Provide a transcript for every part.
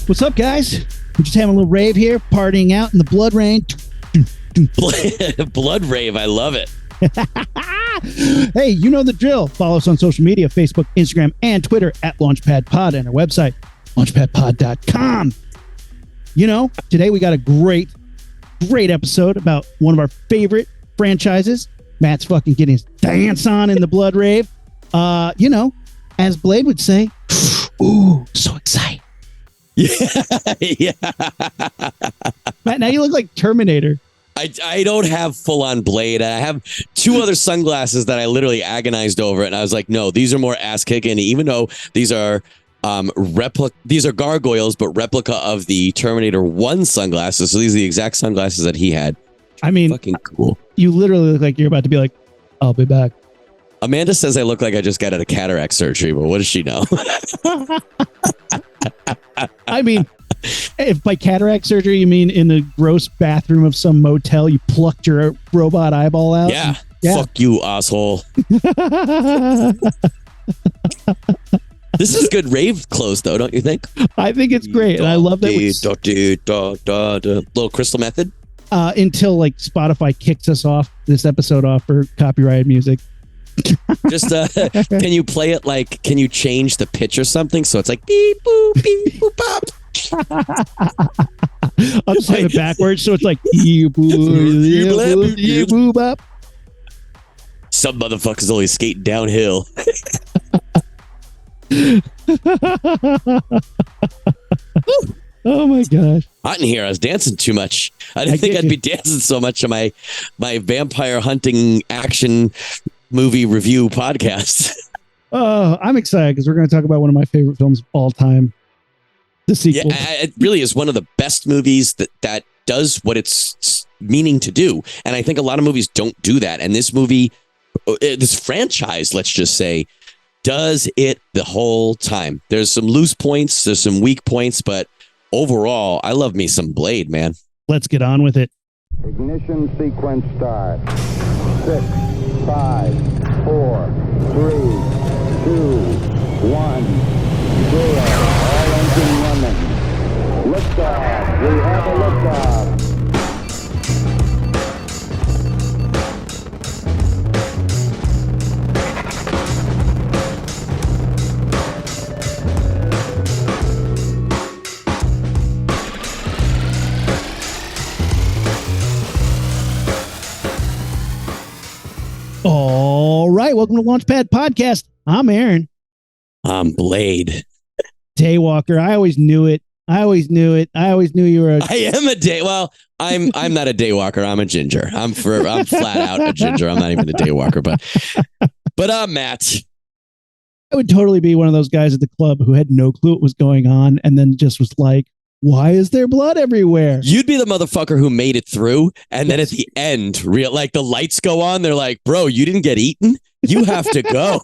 What's up, guys? We're just having a little rave here, partying out in the blood rain. Blood rave, I love it. Hey, you know the drill. Follow us on social media, Facebook, Instagram, and Twitter at LaunchpadPod, and our website, launchpadpod.com. You know, today we got a great episode about one of our favorite franchises. Matt's fucking getting his dance on in the blood rave. You know, as Blade would say, ooh, so excited. Yeah. Matt, now you look like Terminator. I don't have full-on Blade. I have two other sunglasses that I literally agonized over it, and I was like, no, these are more ass-kicking, even though these are these are gargoyles, but replica of the Terminator 1 sunglasses. So these are the exact sunglasses that he had. I mean, fucking cool. You literally look like you're about to be like, I'll be back. Amanda says I look like I just got out of cataract surgery, but what does she know? I mean, if by cataract surgery you mean in the gross bathroom of some motel, you plucked your robot eyeball out? Yeah. Fuck you, asshole. This is good rave clothes, though, don't you think? I think it's great, and I love that. Little Crystal Method. Until like Spotify kicks us off this episode off for copyrighted music. Just can you play it like? Can you change the pitch or something so it's like beep boop pop? I'll just have it backwards so it's like beep boop up. Some motherfuckers only skate downhill. Oh my gosh. Hot in here. I was dancing too much. I didn't think I'd be dancing so much on my vampire hunting action movie review podcast. Oh, I'm excited because we're going to talk about one of my favorite films of all time. The sequel. Yeah, it really is one of the best movies that does what it's meaning to do. And I think a lot of movies don't do that. And this movie, this franchise, let's just say, does it the whole time. There's some loose points, there's some weak points, but overall, I love me some Blade, man. Let's get on with it. Ignition sequence start. 6, 5, 4, 3, 2, 1, 0. All engine running. Liftoff. We have a liftoff. All right, welcome to Launchpad Podcast. I'm Aaron. I'm Blade. Daywalker. I always knew it. I always knew you were. I am a day. Well, I'm not a daywalker. I'm a ginger. I'm flat out a ginger. I'm not even a daywalker, but I'm Matt. I would totally be one of those guys at the club who had no clue what was going on, and then just was like, "Why is there blood everywhere?" You'd be the motherfucker who made it through, and then at the end, like the lights go on, they're like, "Bro, you didn't get eaten. You have to go."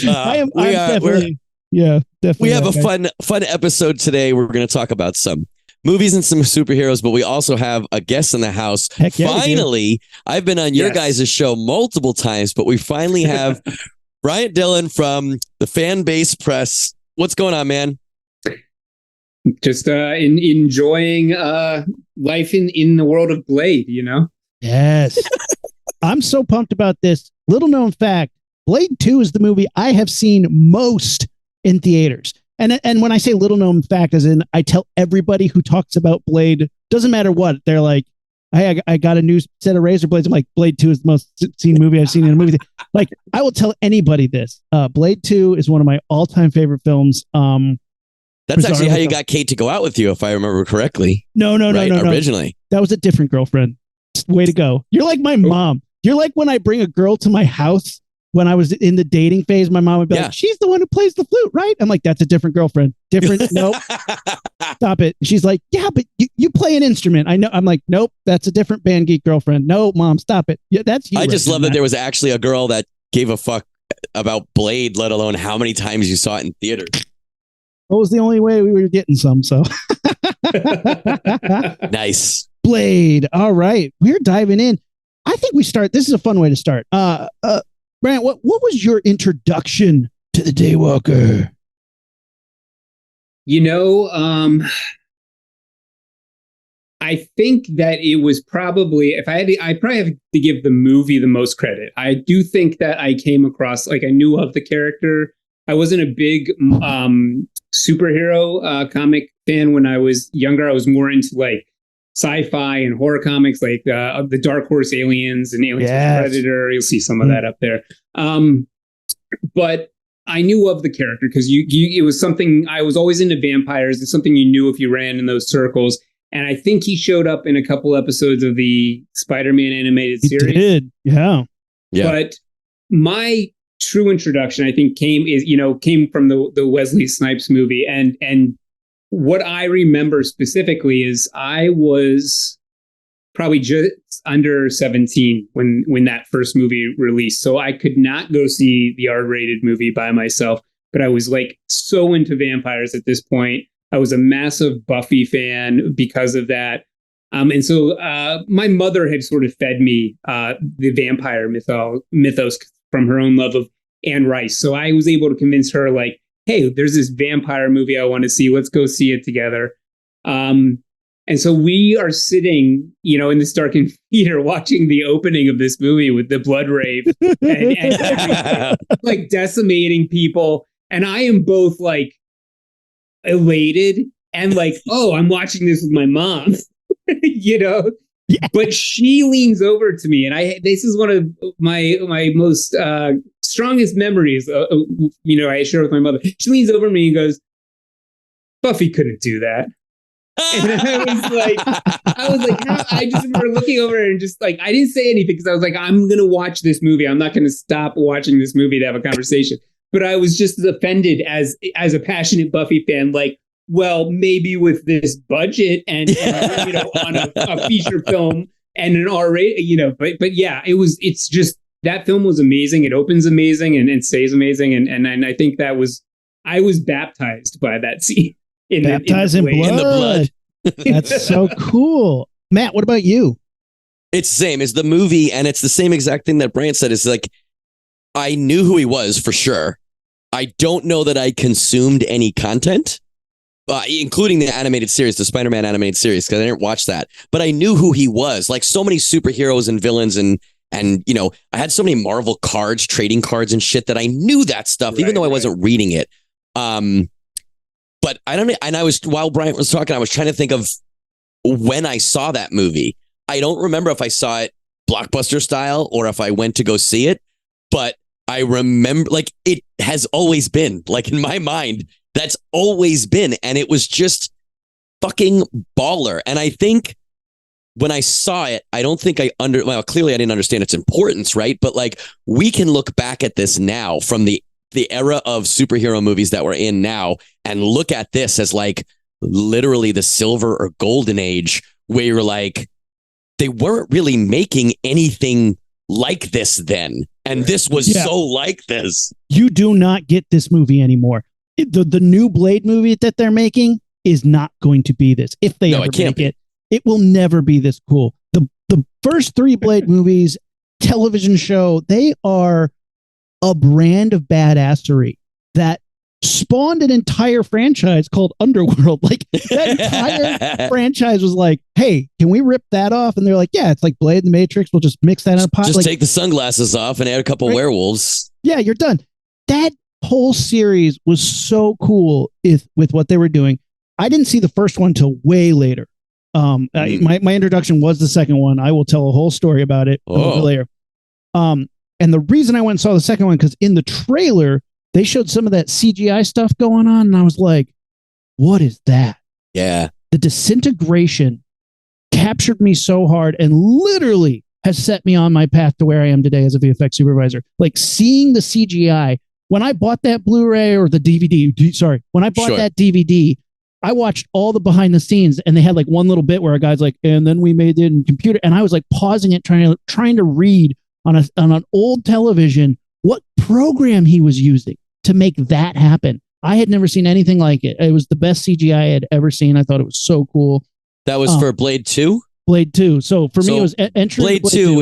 I'm definitely. Yeah, definitely. We have a fun episode today. We're going to talk about some movies and some superheroes, but we also have a guest in the house. Heck yeah, finally, I've been on your guys' show multiple times, but we finally have Bryant Dillon from the Fanbase Press. What's going on, man? Just enjoying life in the world of Blade, you know? Yes. I'm so pumped about this. Little known fact, Blade 2 is the movie I have seen most in theaters. And when I say little known fact, as in I tell everybody who talks about Blade, doesn't matter what, they're like, hey, I got a new set of razor blades. I'm like, Blade 2 is the most seen movie I've seen in a movie. Like, I will tell anybody this. Blade 2 is one of my all-time favorite films. That's actually how you got Kate to go out with you, if I remember correctly. No. Originally. That was a different girlfriend. Way to go. You're like my mom. You're like when I bring a girl to my house when I was in the dating phase, my mom would be like, she's the one who plays the flute, right? I'm like, that's a different girlfriend. Different. Nope. Stop it. She's like, yeah, but you play an instrument. I know. I'm like, nope, that's a different band geek girlfriend. No, mom, stop it. Yeah, that's you. I just love that there was actually a girl that gave a fuck about Blade, let alone how many times you saw it in theater. It was the only way we were getting some. So nice. Blade. All right. We're diving in. I think we start. This is a fun way to start. Brant, what was your introduction to the Daywalker? You know, I think that it was probably, if I had to, I probably have to give the movie the most credit. I do think that I came across, like, I knew of the character. I wasn't a big superhero comic fan when I was younger. I was more into like sci-fi and horror comics, like the Dark Horse Aliens and Aliens vs. Predator. You'll see some of that up there. But I knew of the character because it was something, I was always into vampires. It's something you knew if you ran in those circles. And I think he showed up in a couple episodes of the Spider-Man animated series. He did, yeah. But my true introduction, I think, came from the Wesley Snipes movie, and what I remember specifically is I was probably just under 17 when that first movie released, so I could not go see the R-rated movie by myself. But I was like so into vampires at this point. I was a massive Buffy fan because of that. And so my mother had sort of fed me the vampire mythos from her own love of Anne Rice. So I was able to convince her, like, hey, there's this vampire movie I want to see. Let's go see it together. And so we are sitting, in this darkened theater watching the opening of this movie with the blood rave and like decimating people. And I am both like elated and like, oh, I'm watching this with my mom, but she leans over to me, and this is one of my most strongest memories, I share with my mother. She leans over me and goes, Buffy couldn't do that. And I was like, I just remember looking over and just like, I didn't say anything because I was like, I'm going to watch this movie. I'm not going to stop watching this movie to have a conversation. But I was just offended as a passionate Buffy fan, like, well, maybe with this budget and on a feature film and an R-rated, but yeah, it's just, that film was amazing. It opens amazing and stays amazing. And I think I was baptized by that scene. Baptized in the blood. That's so cool. Matt, what about you? It's the same. It's the movie, and it's the same exact thing that Bryant said. It's like, I knew who he was for sure. I don't know that I consumed any content, including the animated series, the Spider-Man animated series, because I didn't watch that. But I knew who he was. Like so many superheroes and villains, and I had so many Marvel cards, trading cards and shit that I knew that stuff, even though I wasn't reading it. But I don't know. And while Bryant was talking, I was trying to think of when I saw that movie. I don't remember if I saw it blockbuster style or if I went to go see it, but I remember, like, it has always been, like, in my mind, that's always been. And it was just fucking baller. And I think when I saw it, I don't think clearly I didn't understand its importance, right? But like, we can look back at this now from the era of superhero movies that we're in now and look at this as like literally the silver or golden age, where you're like, they weren't really making anything like this then. And this was so like this. You do not get this movie anymore. The new Blade movie that they're making is not going to be this. If they ever make it, it will never be this cool. The first three Blade movies, television show, they are a brand of badassery that spawned an entire franchise called Underworld. Like, that entire franchise was like, hey, can we rip that off? And they're like, yeah, it's like Blade and the Matrix. We'll just mix that in a pot. Just take the sunglasses off and add a couple werewolves. Yeah, you're done. That whole series was so cool with what they were doing. I didn't see the first one till way later. My introduction was the second one. I will tell a whole story about it a little bit later. And the reason I went and saw the second one, because in the trailer, they showed some of that CGI stuff going on, and I was like, what is that? Yeah. The disintegration captured me so hard and literally has set me on my path to where I am today as a VFX supervisor. Like, seeing the CGI, when I bought that Blu-ray or the DVD, when I bought that DVD, I watched all the behind the scenes, and they had like one little bit where a guy's like, and then we made it in computer, and I was like pausing it, trying to read on an old television what program he was using to make that happen. I had never seen anything like it. It was the best CGI I had ever seen. I thought it was so cool. That was for Blade 2? Blade 2. So for me, it was entry. Blade 2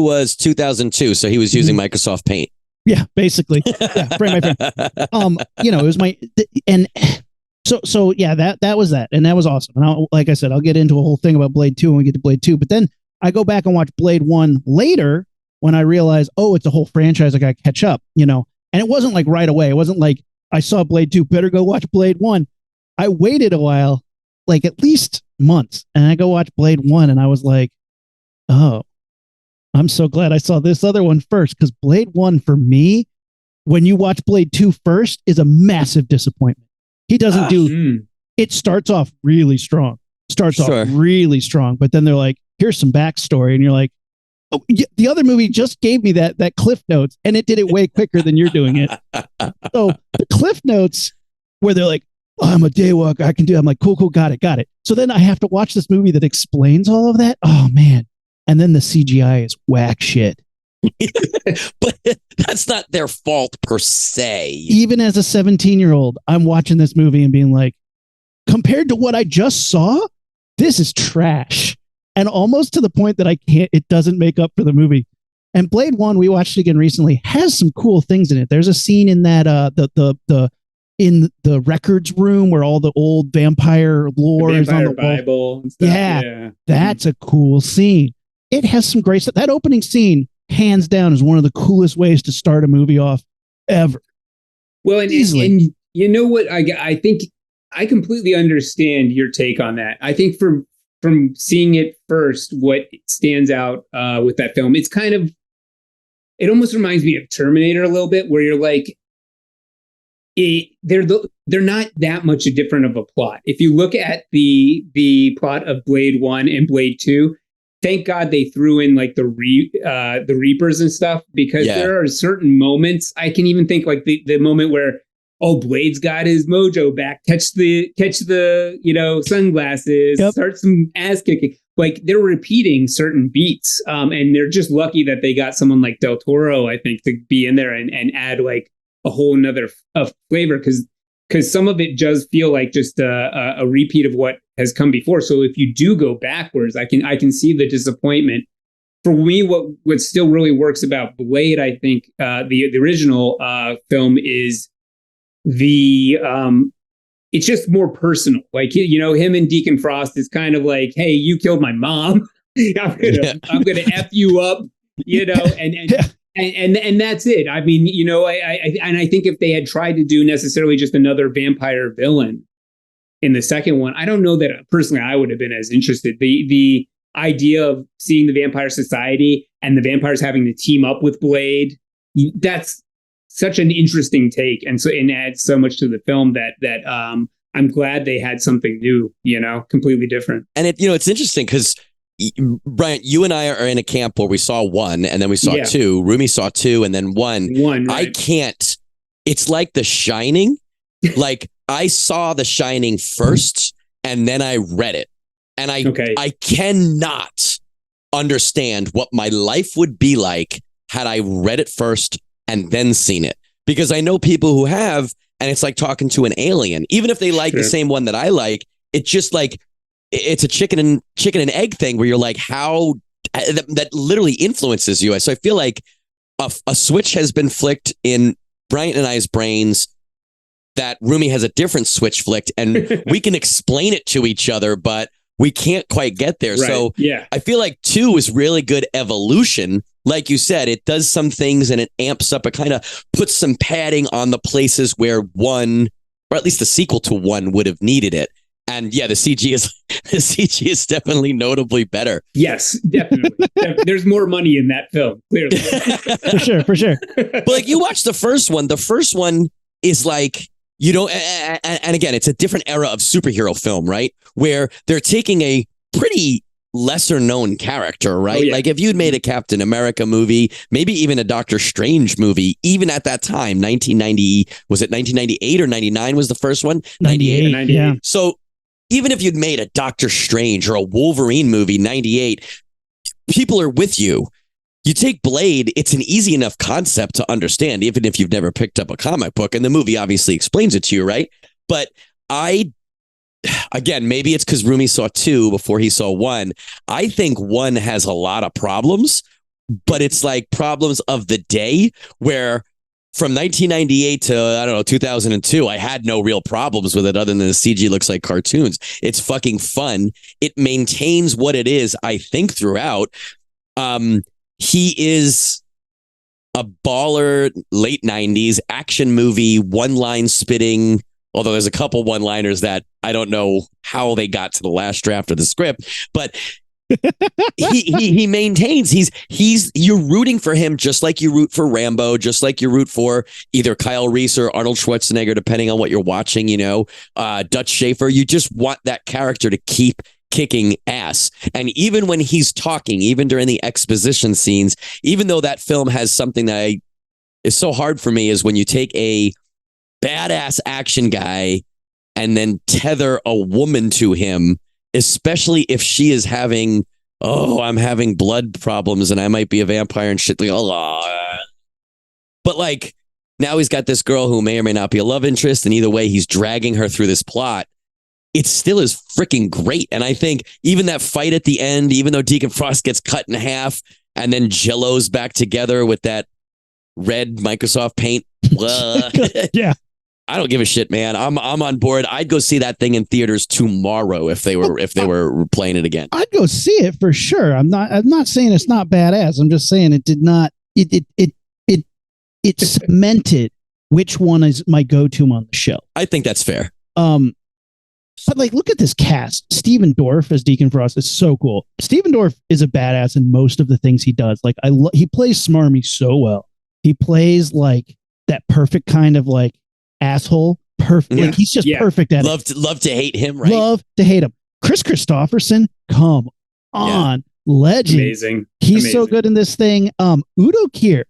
was 2002. So he was using Microsoft Paint. Yeah, basically. Yeah, frame by frame. It was and So yeah, that was that, and that was awesome. And like I said, I'll get into a whole thing about Blade 2 when we get to Blade 2. But then I go back and watch Blade 1 later when I realize, oh, it's a whole franchise. I got to catch up, you know. And it wasn't like right away. It wasn't like I saw Blade 2, better go watch Blade 1. I waited a while, like at least months, and I go watch Blade 1, and I was like, oh, I'm so glad I saw this other one first, because Blade 1 for me, when you watch Blade 2 first, is a massive disappointment. He doesn't it starts off really strong. Off really strong, but then they're like, here's some backstory, and you're like, oh, the other movie just gave me that Cliff Notes, and it did it way quicker than you're doing it. So the Cliff Notes, where they're like, oh, I'm a daywalker, I can do it. I'm like, cool, got it. So then I have to watch this movie that explains all of that. Oh man. And then the CGI is whack shit. But that's not their fault per se. Even as a 17-year-old, I'm watching this movie and being like, compared to what I just saw, this is trash. And almost to the point that it doesn't make up for the movie. And Blade 1, we watched it again recently, has some cool things in it. There's a scene in that in the records room where all the old vampire lore is on the Bible and stuff. Yeah, that's a cool scene. It has some great stuff. That opening scene, hands down, is one of the coolest ways to start a movie off ever. Well, and you know what? I think I completely understand your take on that. I think from seeing it first, what stands out with that film, it's kind of, it almost reminds me of Terminator a little bit, where you're like, they're not that much different of a plot. If you look at the plot of Blade 1 and Blade 2, thank God they threw in like the Reapers and stuff, because there are certain moments. I can even think like the moment where, oh, Blade's got his mojo back, catch the sunglasses, start some ass kicking. Like, they're repeating certain beats, and they're just lucky that they got someone like Del Toro, I think, to be in there and add like a whole nother flavor, because some of it does feel like just a repeat of what has come before. So if you do go backwards, I can see the disappointment. For me, what still really works about Blade, I think, the original film is it's just more personal. Like, him and Deacon Frost is kind of like, hey, you killed my mom. I'm gonna F you up, and that's it. I mean, I think if they had tried to do necessarily just another vampire villain in the second one, I don't know that personally I would have been as interested. The idea of seeing the Vampire Society and the vampires having to team up with Blade, that's such an interesting take, and adds so much to the film that I'm glad they had something new, completely different. And it's interesting because, Bryant, you and I are in a camp where we saw 1 and then we saw 2. Rumi saw 2 and then 1. Right. I can't. It's like The Shining. Like, I saw The Shining first and then I read it, and I cannot understand what my life would be like had I read it first and then seen it, because I know people who have, and it's like talking to an alien. Even if they like the same one that I like, it's just like, it's a chicken and egg thing where you're like, how that literally influences you. So I feel like a switch has been flicked in Bryant and I's brains, that Rumi has a different switch flicked, and we can explain it to each other, but we can't quite get there. Right. So I feel like 2 is really good evolution. Like you said, it does some things and it amps up. It kind of puts some padding on the places where 1, or at least the sequel to 1, would have needed it. And the CG is definitely notably better. Yes, definitely. There's more money in that film, clearly. For sure. But like, you watch the first one. The first one is like, and again, it's a different era of superhero film, right? Where they're taking a pretty lesser known character, right? Oh, yeah. Like, if you'd made a Captain America movie, maybe even a Doctor Strange movie, even at that time, 1990, was it 1998 or 99 was the first one? 98. Yeah. So even if you'd made a Doctor Strange or a Wolverine movie, 98, people are with you. You take Blade, it's an easy enough concept to understand, even if you've never picked up a comic book, and the movie obviously explains it to you, right? But again, maybe it's because Rumi saw 2 before he saw 1. I think 1 has a lot of problems, but it's like problems of the day, where from 1998 to, I don't know, 2002, I had no real problems with it other than the CG looks like cartoons. It's fucking fun. It maintains what it is, I think, throughout. He is a baller, late 90s action movie, one-line spitting, although there's a couple one-liners that I don't know how they got to the last draft of the script, but he maintains you're rooting for him just like you root for Rambo, just like you root for either Kyle Reese or Arnold Schwarzenegger, depending on what you're watching, Dutch Schaefer. You just want that character to keep kicking ass. And even when he's talking, even during the exposition scenes, even though that film has something that is so hard for me, is when you take a badass action guy and then tether a woman to him, especially if she is having, I'm having blood problems and I might be a vampire and shit. But like, now he's got this girl who may or may not be a love interest, and either way, he's dragging her through this plot. It still is freaking great. And I think even that fight at the end, even though Deacon Frost gets cut in half and then jellos back together with that red Microsoft Paint. Yeah. I don't give a shit, man. I'm on board. I'd go see that thing in theaters tomorrow if they were playing it again. I'd go see it for sure. I'm not saying it's not badass. I'm just saying it cemented which one is my go-to on the show. I think that's fair. But like, look at this cast. Steven Dorff as Deacon Frost is so cool. Steven Dorff is a badass in most of the things he does. Like, he plays smarmy so well. He plays like that perfect kind of like asshole. Perfect. Yeah. Like, he's just perfect at it. Love to hate him, right? Love to hate him. Chris Christopherson, come on. Legend. Amazing. He's so good in this thing. Udo Kier.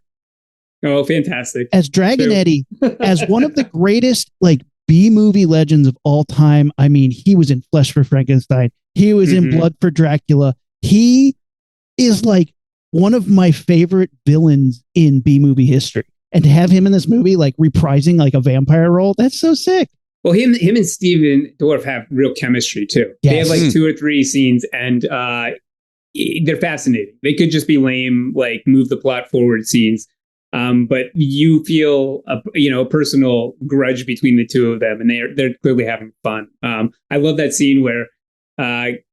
Oh, fantastic. As Dragon Eddie, as one of the greatest like B-movie legends of all time. I mean, he was in Flesh for Frankenstein. He was in Blood for Dracula. He is like one of my favorite villains in B-movie history. And to have him in this movie, like reprising like a vampire role, that's so sick. Well, him and Steven Dorff have real chemistry too. Yes. They have like 2 or 3 scenes, and they're fascinating. They could just be lame, like move the plot forward scenes. But you feel a personal grudge between the two of them, and they're clearly having fun. I love that scene where Dragon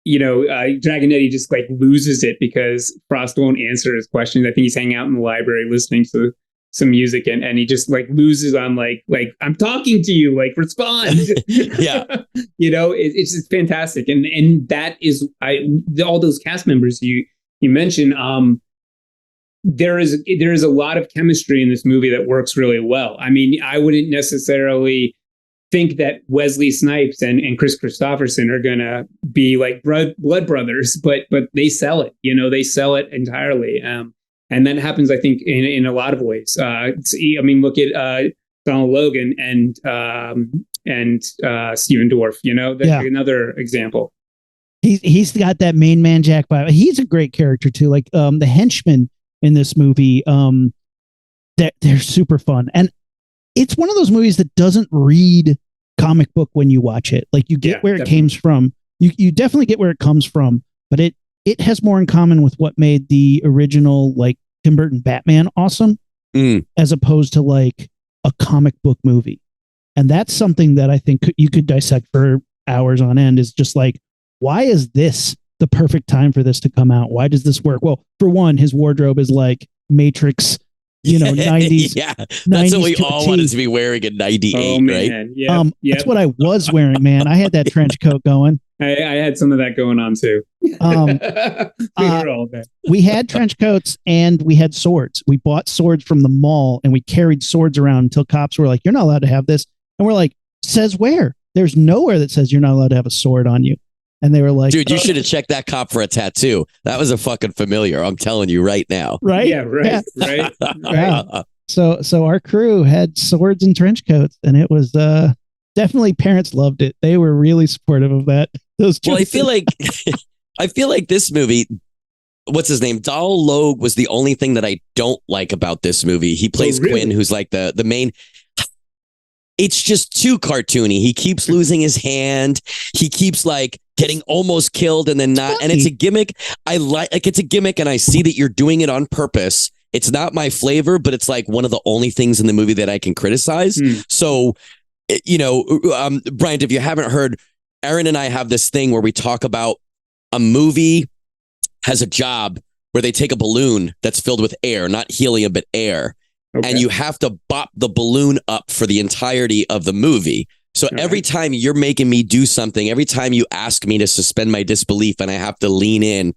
Eddie just like loses it because Frost won't answer his questions. I think he's hanging out in the library listening to some music, and he just like loses on like I'm talking to you, like respond. Yeah. It's just fantastic, and that is all those cast members you mentioned. There is a lot of chemistry in this movie that works really well. I mean, I wouldn't necessarily think that Wesley Snipes and Chris Christopherson are gonna be like blood brothers, but they sell it. They sell it entirely, and that happens, I think, in a lot of ways. Look at Donald Logan and Steven Dorff. That's another example. He's got that main man Jack vibe. He's a great character too. Like the henchmen in this movie, they're super fun, and it's one of those movies that doesn't read comic book when you watch it. Like you get where definitely. It comes from. You definitely get where it comes from, but it has more in common with what made the original like Tim Burton Batman awesome, as opposed to like a comic book movie. And that's something that I think you could dissect for hours on end. Is just like, why is this the perfect time for this to come out? Why does this work? Well, for one, his wardrobe is like Matrix, 90s. Yeah, that's what we all wanted to be wearing in 98, right? Yeah, that's what I was wearing, man. I had that trench coat going. I had some of that going on too. We had trench coats and we had swords. We bought swords from the mall and we carried swords around until cops were like, "You're not allowed to have this." And we're like, "Says where? There's nowhere that says you're not allowed to have a sword on you." And they were like, "Dude, you should have checked that cop for a tattoo. That was a fucking familiar. I'm telling you right now." Right? Yeah, right. Yeah. Right. So our crew had swords and trench coats, and it was definitely, parents loved it. They were really supportive of that. Well, I feel like this movie, what's his name? Donald Logue was the only thing that I don't like about this movie. He plays Quinn, who's like the main. It's just too cartoony. He keeps losing his hand. He keeps like getting almost killed and then not. And it's a gimmick. I like it's a gimmick, and I see that you're doing it on purpose. It's not my flavor, but it's like one of the only things in the movie that I can criticize. So, Bryant, if you haven't heard, Aaron and I have this thing where we talk about a movie has a job where they take a balloon that's filled with air, not helium, but air. Okay. And you have to bop the balloon up for the entirety of the movie. So every time you're making me do something, every time you ask me to suspend my disbelief and I have to lean in,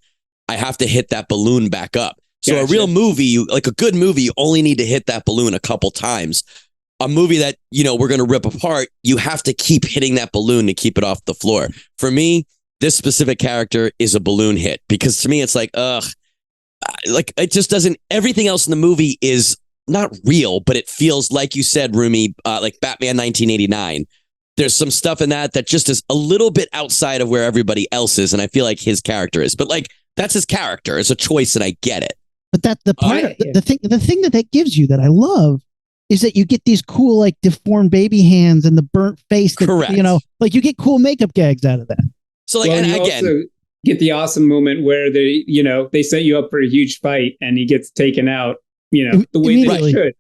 I have to hit that balloon back up. So a real movie, like a good movie, you only need to hit that balloon a couple times. A movie that, we're going to rip apart, you have to keep hitting that balloon to keep it off the floor. For me, this specific character is a balloon hit because to me, it's like, like it just doesn't, everything else in the movie is not real, but it feels like you said, Rumi, like Batman 1989. There's some stuff in that just is a little bit outside of where everybody else is. And I feel like his character is, but like, that's his character. It's a choice and I get it. But the thing that gives you that I love is that you get these cool, like deformed baby hands and the burnt face. That, correct. Like you get cool makeup gags out of that. So like, and again, also get the awesome moment where they set you up for a huge fight and he gets taken out, the way that he should.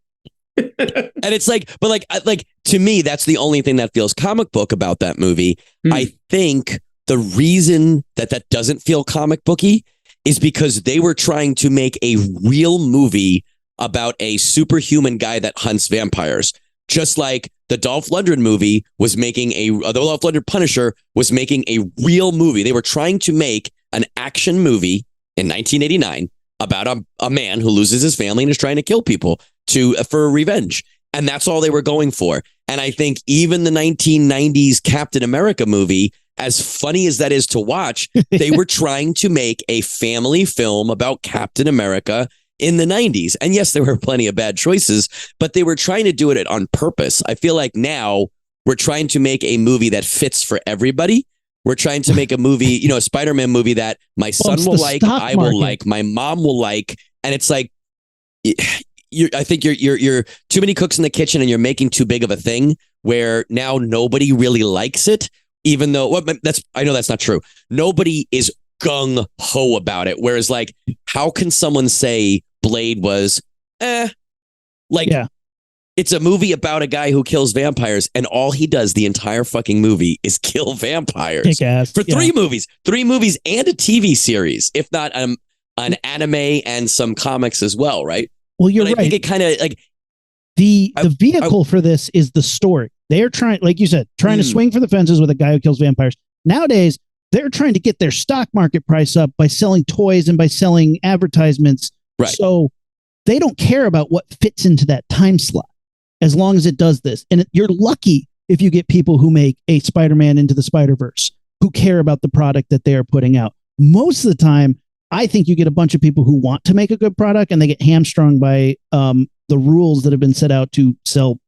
And it's like, but like to me, that's the only thing that feels comic book about that movie. I think the reason that doesn't feel comic booky is because they were trying to make a real movie about a superhuman guy that hunts vampires. Just like the Dolph Lundgren movie was making the Dolph Lundgren Punisher was making a real movie. They were trying to make an action movie in 1989 about a man who loses his family and is trying to kill people for revenge. And that's all they were going for. And I think even the 1990s Captain America movie, as funny as that is to watch, they were trying to make a family film about Captain America in the 90s. And yes, there were plenty of bad choices, but they were trying to do it on purpose. I feel like now we're trying to make a movie that fits for everybody. We're trying to make a movie, a Spider-Man movie that my son will like, I will like, my mom will like. And it's like, I think you're too many cooks in the kitchen and you're making too big of a thing where now nobody really likes it, even though I know that's not true. Nobody is gung ho about it. Whereas like, how can someone say Blade was, it's a movie about a guy who kills vampires and all he does the entire fucking movie is kill vampires for 3 movies and a TV series, if not an anime and some comics as well. Right. Well, you're right. I think it kind of like the vehicle for this is the story. They're trying, like you said, to swing for the fences with a guy who kills vampires. Nowadays, they're trying to get their stock market price up by selling toys and by selling advertisements. Right. So they don't care about what fits into that time slot as long as it does this. And you're lucky if you get people who make a Spider-Man Into the Spider-Verse who care about the product that they are putting out. Most of the time, I think you get a bunch of people who want to make a good product and they get hamstrung by the rules that have been set out to sell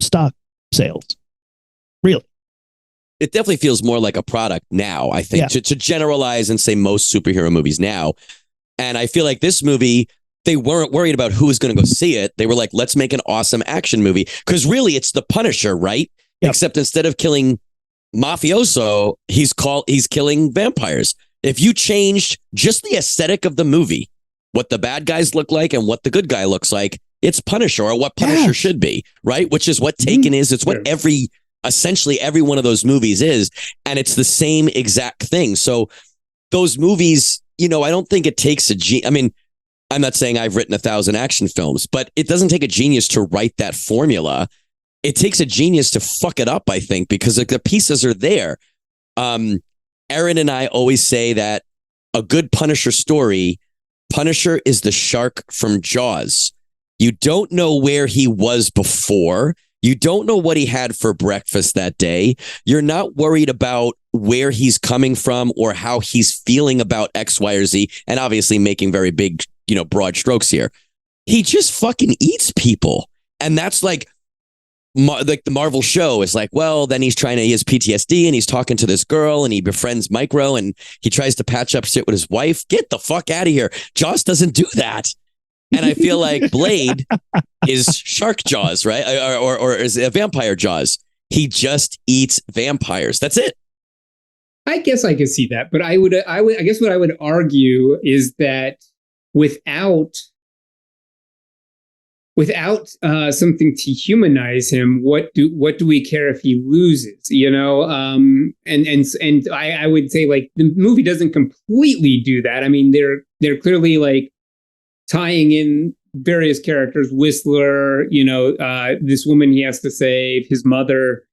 stock sales. Really. It definitely feels more like a product now, I think, to generalize and say most superhero movies now. And I feel like this movie, they weren't worried about who was going to go see it. They were like, let's make an awesome action movie. Because really, it's the Punisher, right? Yep. Except instead of killing mafioso, he's killing vampires. If you changed just the aesthetic of the movie, what the bad guys look like and what the good guy looks like, it's Punisher, or what Punisher should be, right? Which is what Taken is. It's what essentially every one of those movies is. And it's the same exact thing. So those movies, I don't think it takes I mean, I'm not saying I've written 1,000 action films, but it doesn't take a genius to write that formula. It takes a genius to fuck it up, I think, because the pieces are there. Aaron and I always say that a good Punisher story, Punisher is the shark from Jaws. You don't know where he was before. You don't know what he had for breakfast that day. You're not worried about where he's coming from or how he's feeling about X, Y, or Z. And obviously making very big, broad strokes here. He just fucking eats people. And that's like the Marvel show is like, well, then he has PTSD and he's talking to this girl and he befriends Micro and he tries to patch up shit with his wife. Get the fuck out of here. Jaws doesn't do that. And I feel like Blade is shark Jaws, right? Or is a vampire Jaws. He just eats vampires. That's it. I guess I could see that, but I guess what I would argue is that without without something to humanize him, what do we care if he loses? You know, and I would say like the movie doesn't completely do that. I mean, they're clearly like tying in various characters, Whistler, you know, this woman he has to save, his mother,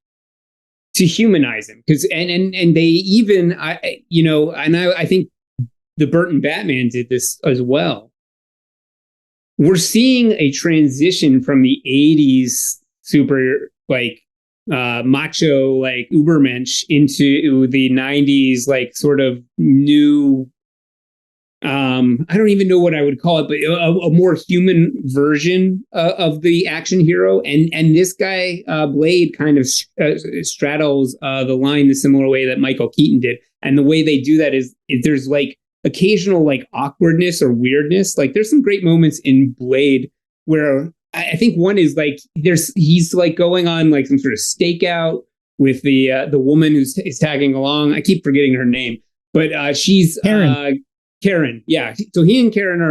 to humanize him, because and they even I think the Burton Batman did this as well. We're seeing a transition from the 80s super like macho like Ubermensch into the 90s like sort of new I don't even know what I would call it, but a more human version of the action hero. And this guy, Blade, kind of straddles the line the similar way that Michael Keaton did. And the way they do that is there's like occasional like awkwardness or weirdness. Like there's some great moments in Blade where I think one is like he's like going on like some sort of stakeout with the woman who's tagging along. I keep forgetting her name, but she's Karen, yeah. So he and Karen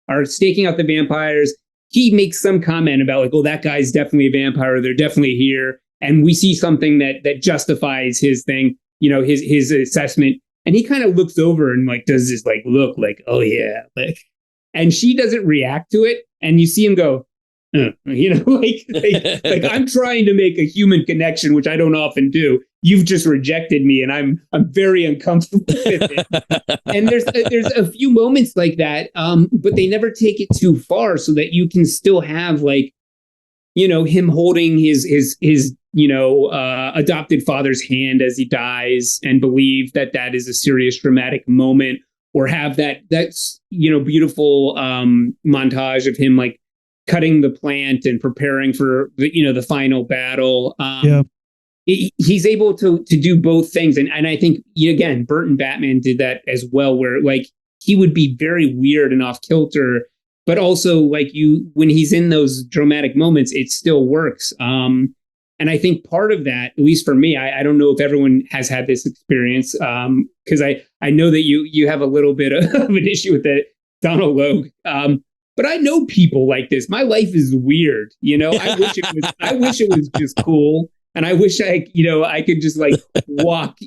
are staking out the vampires. He makes some comment about like, oh, that guy's definitely a vampire. They're definitely here. And we see something that justifies his thing, you know, his assessment. And he kind of looks over and like does this like look like, oh yeah, like, and she doesn't react to it. And you see him go, you know, like I'm trying to make a human connection, which I don't often do. You've just rejected me, and I'm very uncomfortable with it. And there's a few moments like that, but they never take it too far, so that you can still have like, you know, him holding his adopted father's hand as he dies, and believe that is a serious dramatic moment, or have that's beautiful montage of him like cutting the plant and preparing for the final battle. He's able to do both things. And I think, again, Burton Batman did that as well, where like he would be very weird and off kilter, but also like when he's in those dramatic moments, it still works. And I think part of that, at least for me, I don't know if everyone has had this experience, because I know that you have a little bit of an issue with it, Donald Logue. But I know people like this. My life is weird. I wish it was just cool. And I wish I could just like walk,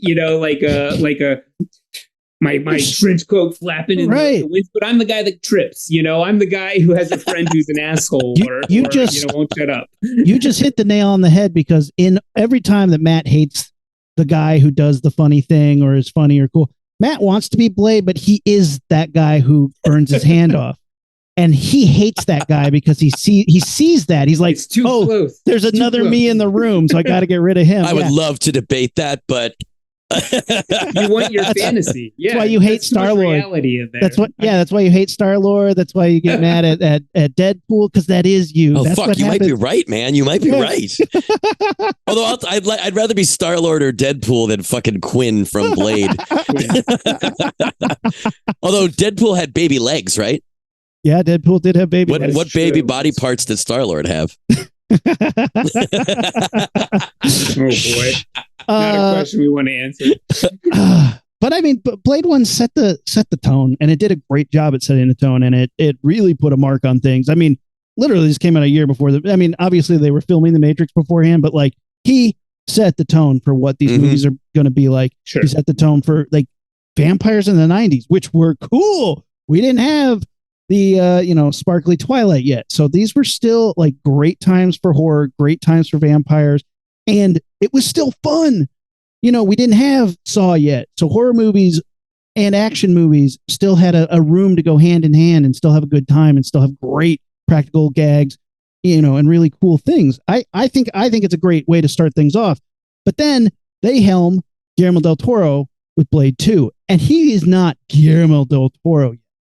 my trench coat flapping in the wind. But I'm the guy that trips. I'm the guy who has a friend who's an asshole or won't shut up. You just hit the nail on the head, because in every time that Matt hates the guy who does the funny thing or is funny or cool, Matt wants to be Blade, but he is that guy who burns his hand off. And he hates that guy because he sees that. He's like, oh, close. There's another me in the room, so I got to get rid of him. I would love to debate that, but you want your fantasy. Yeah, that's why you hate Star-Lord. That's why you hate Star-Lord. That's why you get mad at Deadpool, because that is you. Oh, that's fuck, you might be right, man. You might be right. Although I'd rather be Star-Lord or Deadpool than fucking Quinn from Blade. Although Deadpool had baby legs, right? Yeah, Deadpool did have baby legs. What baby body parts did Star-Lord have? Oh boy. Not a question we want to answer. But I mean, Blade 1 set the tone, and it did a great job at setting the tone, and it really put a mark on things. I mean, literally this came out a year before obviously they were filming The Matrix beforehand, but like he set the tone for what these movies are going to be like. Sure. He set the tone for like vampires in the 90s, which were cool. We didn't have the sparkly Twilight yet. So these were still like great times for horror, great times for vampires, and it was still fun. We didn't have Saw yet. So horror movies and action movies still had a room to go hand in hand and still have a good time and still have great practical gags, and really cool things. I think it's a great way to start things off. But then they helm Guillermo del Toro with Blade 2, and he is not Guillermo del Toro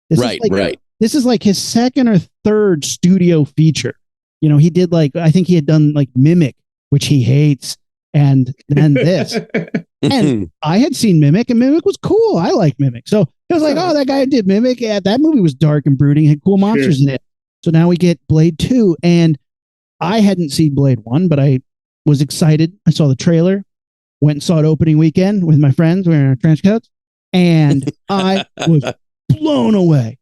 yet. Right. This is like his second or third studio feature. He did I think he had done like Mimic, which he hates, and then this. And I had seen Mimic, and Mimic was cool. I like Mimic. So it was like, oh, that guy did Mimic. Yeah, that movie was dark and brooding, had cool monsters in it. So now we get Blade 2, and I hadn't seen Blade 1, but I was excited. I saw the trailer, went and saw it opening weekend with my friends wearing our trench coats, and I was blown away.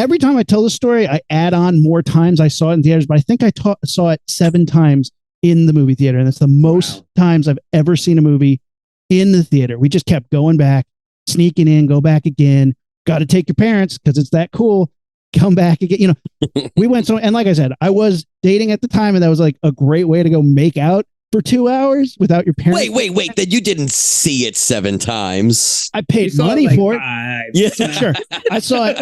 every time I tell the story, I add on more times I saw it in theaters, but I think I saw it 7 times in the movie theater. And that's the most times I've ever seen a movie in the theater. We just kept going back, sneaking in, go back again. Got to take your parents because it's that cool. Come back again. You know, we went so, and like I said, I was dating at the time, and that was like a great way to go make out for 2 hours without your parents. Wait. Then you didn't see it 7 times. I paid money for it. Yeah, sure. I saw it.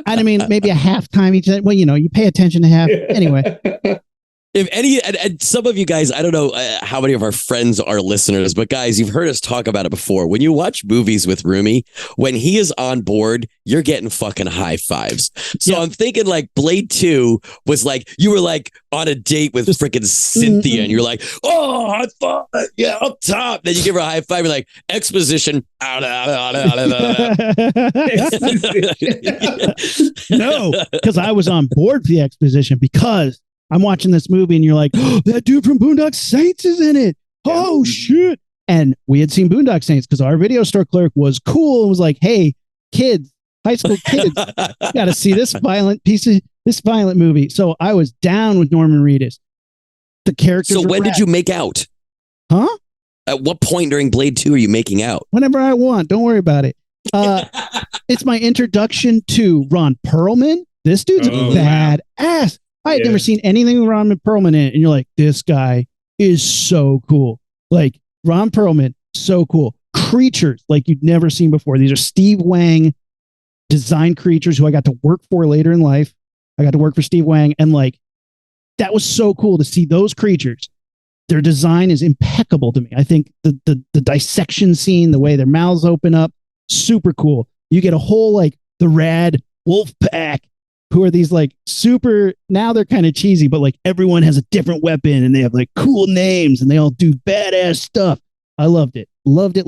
I mean, maybe a half time each. Well, you know, you pay attention to half anyway. If any, and some of you guys, I don't know how many of our friends are listeners, but guys, you've heard us talk about it before. When you watch movies with Rumi, when he is on board, you're getting fucking high fives. So I'm thinking like Blade 2 was like, you were like on a date with freaking Cynthia and you're like, oh, high five. Yeah, up top. Then you give her a high five. You're like, exposition. No, because I was on board for the exposition because I'm watching this movie and you're like, oh, that dude from Boondock Saints is in it. Oh, shit. And we had seen Boondock Saints because our video store clerk was cool and was like, hey, kids, high school kids, got to see this violent movie. So I was down with Norman Reedus. The characters. So when did you make out? Huh? At what point during Blade 2 are you making out? Whenever I want. Don't worry about it. It's my introduction to Ron Perlman. This dude's badass. I had never seen anything with Ron Perlman in it. And you're like, this guy is so cool. Like Ron Perlman, so cool. Creatures like you'd never seen before. These are Steve Wang design creatures who I got to work for later in life. I got to work for Steve Wang. And like, that was so cool to see those creatures. Their design is impeccable to me. I think the dissection scene, the way their mouths open up, super cool. You get a whole like the rad wolf pack, who are these like super, now they're kind of cheesy, but like everyone has a different weapon and they have like cool names and they all do badass stuff. I loved it. Loved it.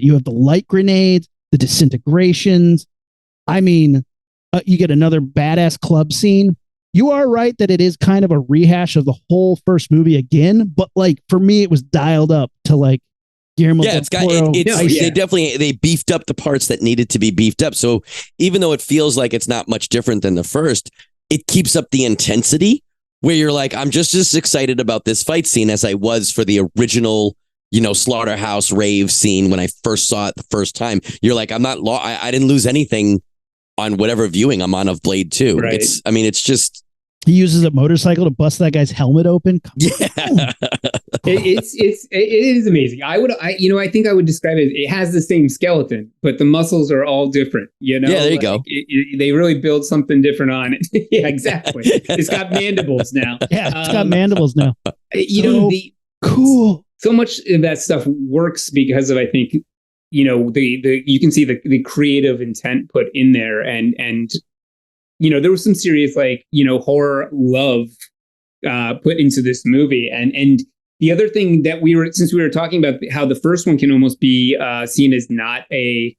You have the light grenades, the disintegrations. I mean, you get another badass club scene. You are right that it is kind of a rehash of the whole first movie again, but like for me, it was dialed up to like Guillermo del Toro. They definitely they beefed up the parts that needed to be beefed up. So even though it feels like it's not much different than the first, it keeps up the intensity where you're like, I'm just as excited about this fight scene as I was for the original, you know, slaughterhouse rave scene when I first saw it the first time. You're like, I'm not I didn't lose anything on whatever viewing I'm on of Blade 2. Right. It's just he uses a motorcycle to bust that guy's helmet open. It is amazing. I think I would describe it. It has the same skeleton, but the muscles are all different. You know, yeah, there you go. They really build something different on it. Yeah, exactly. It's got mandibles now. Yeah, it's got mandibles now. Cool. So much of that stuff works because of, I think, you know, you can see the creative intent put in there, and you know, there was some serious, like, you know, horror love put into this movie. And the other thing that since we were talking about how the first one can almost be seen as not a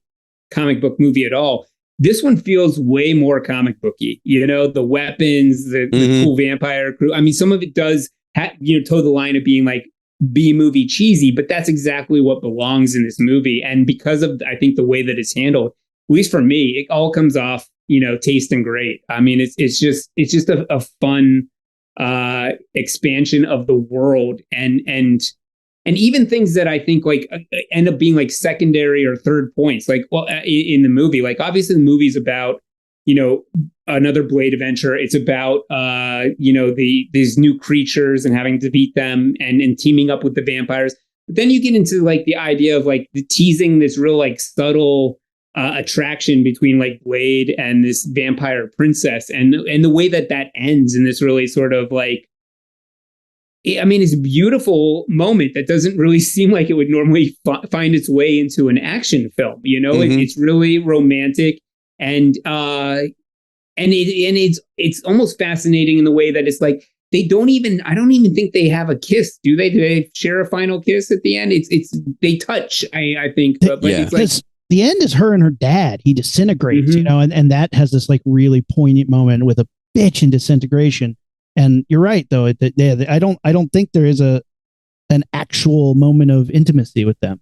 comic book movie at all, this one feels way more comic booky. You know, the weapons, the cool vampire crew. I mean, some of it does toe the line of being like B-movie cheesy, but that's exactly what belongs in this movie. And because of, I think, the way that it's handled, at least for me, it all comes off, you know, tasting great. I mean, it's just a fun expansion of the world, and even things that I think like end up being like secondary or third points, like, well, in the movie, like obviously the movie's about, you know, another Blade adventure. It's about you know, these new creatures and having to beat them and teaming up with the vampires. But then you get into like the idea of like the teasing this real like subtle attraction between like Blade and this vampire princess, and the way that ends in this really sort of like, I mean, it's a beautiful moment that doesn't really seem like it would normally find its way into an action film. You know, it's really romantic, and it's almost fascinating in the way that it's like I don't even think they have a kiss, do they? Do they share a final kiss at the end? They touch, I think, but yeah. It's like, the end is her and her dad. He disintegrates, you know, and that has this like really poignant moment with a bitch in disintegration. And you're right, though. I don't think there is an actual moment of intimacy with them.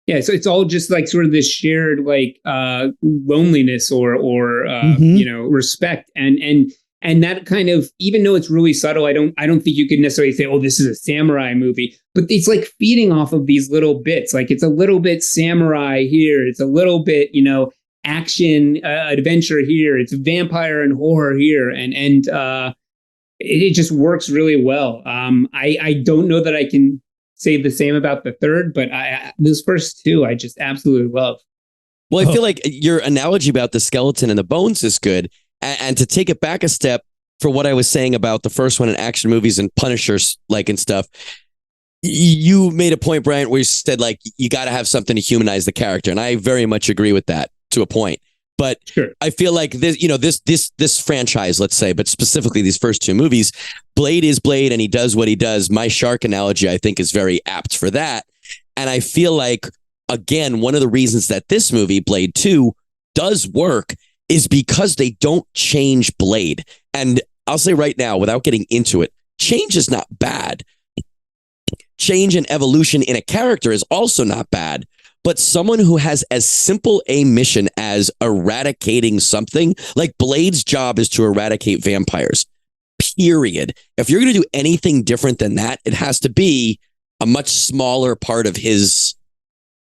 Yeah, so it's all just like sort of this shared like loneliness or respect and that kind of, even though it's really subtle, I don't think you could necessarily say, oh, this is a samurai movie, but it's like feeding off of these little bits. Like it's a little bit samurai here, it's a little bit action adventure here, it's vampire and horror here, and it just works really well. I don't know that I can say the same about the third, but those first two I just absolutely love. Well, I feel like your analogy about the skeleton and the bones is good. And to take it back a step for what I was saying about the first one in action movies and Punishers, like, and stuff, you made a point, Bryant, where you said, like, you got to have something to humanize the character. And I very much agree with that to a point. But sure. I feel like this franchise, let's say, but specifically these first two movies, Blade is Blade and he does what he does. My shark analogy, I think, is very apt for that. And I feel like, again, one of the reasons that this movie, Blade 2, does work is because they don't change Blade. And I'll say right now, without getting into it, change is not bad. Change and evolution in a character is also not bad. But someone who has as simple a mission as eradicating something, like Blade's job is to eradicate vampires, period. If you're going to do anything different than that, it has to be a much smaller part of his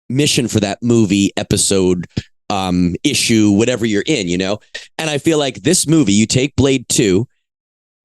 mission for that movie, episode, issue, whatever you're in, And I feel like this movie, you take Blade 2,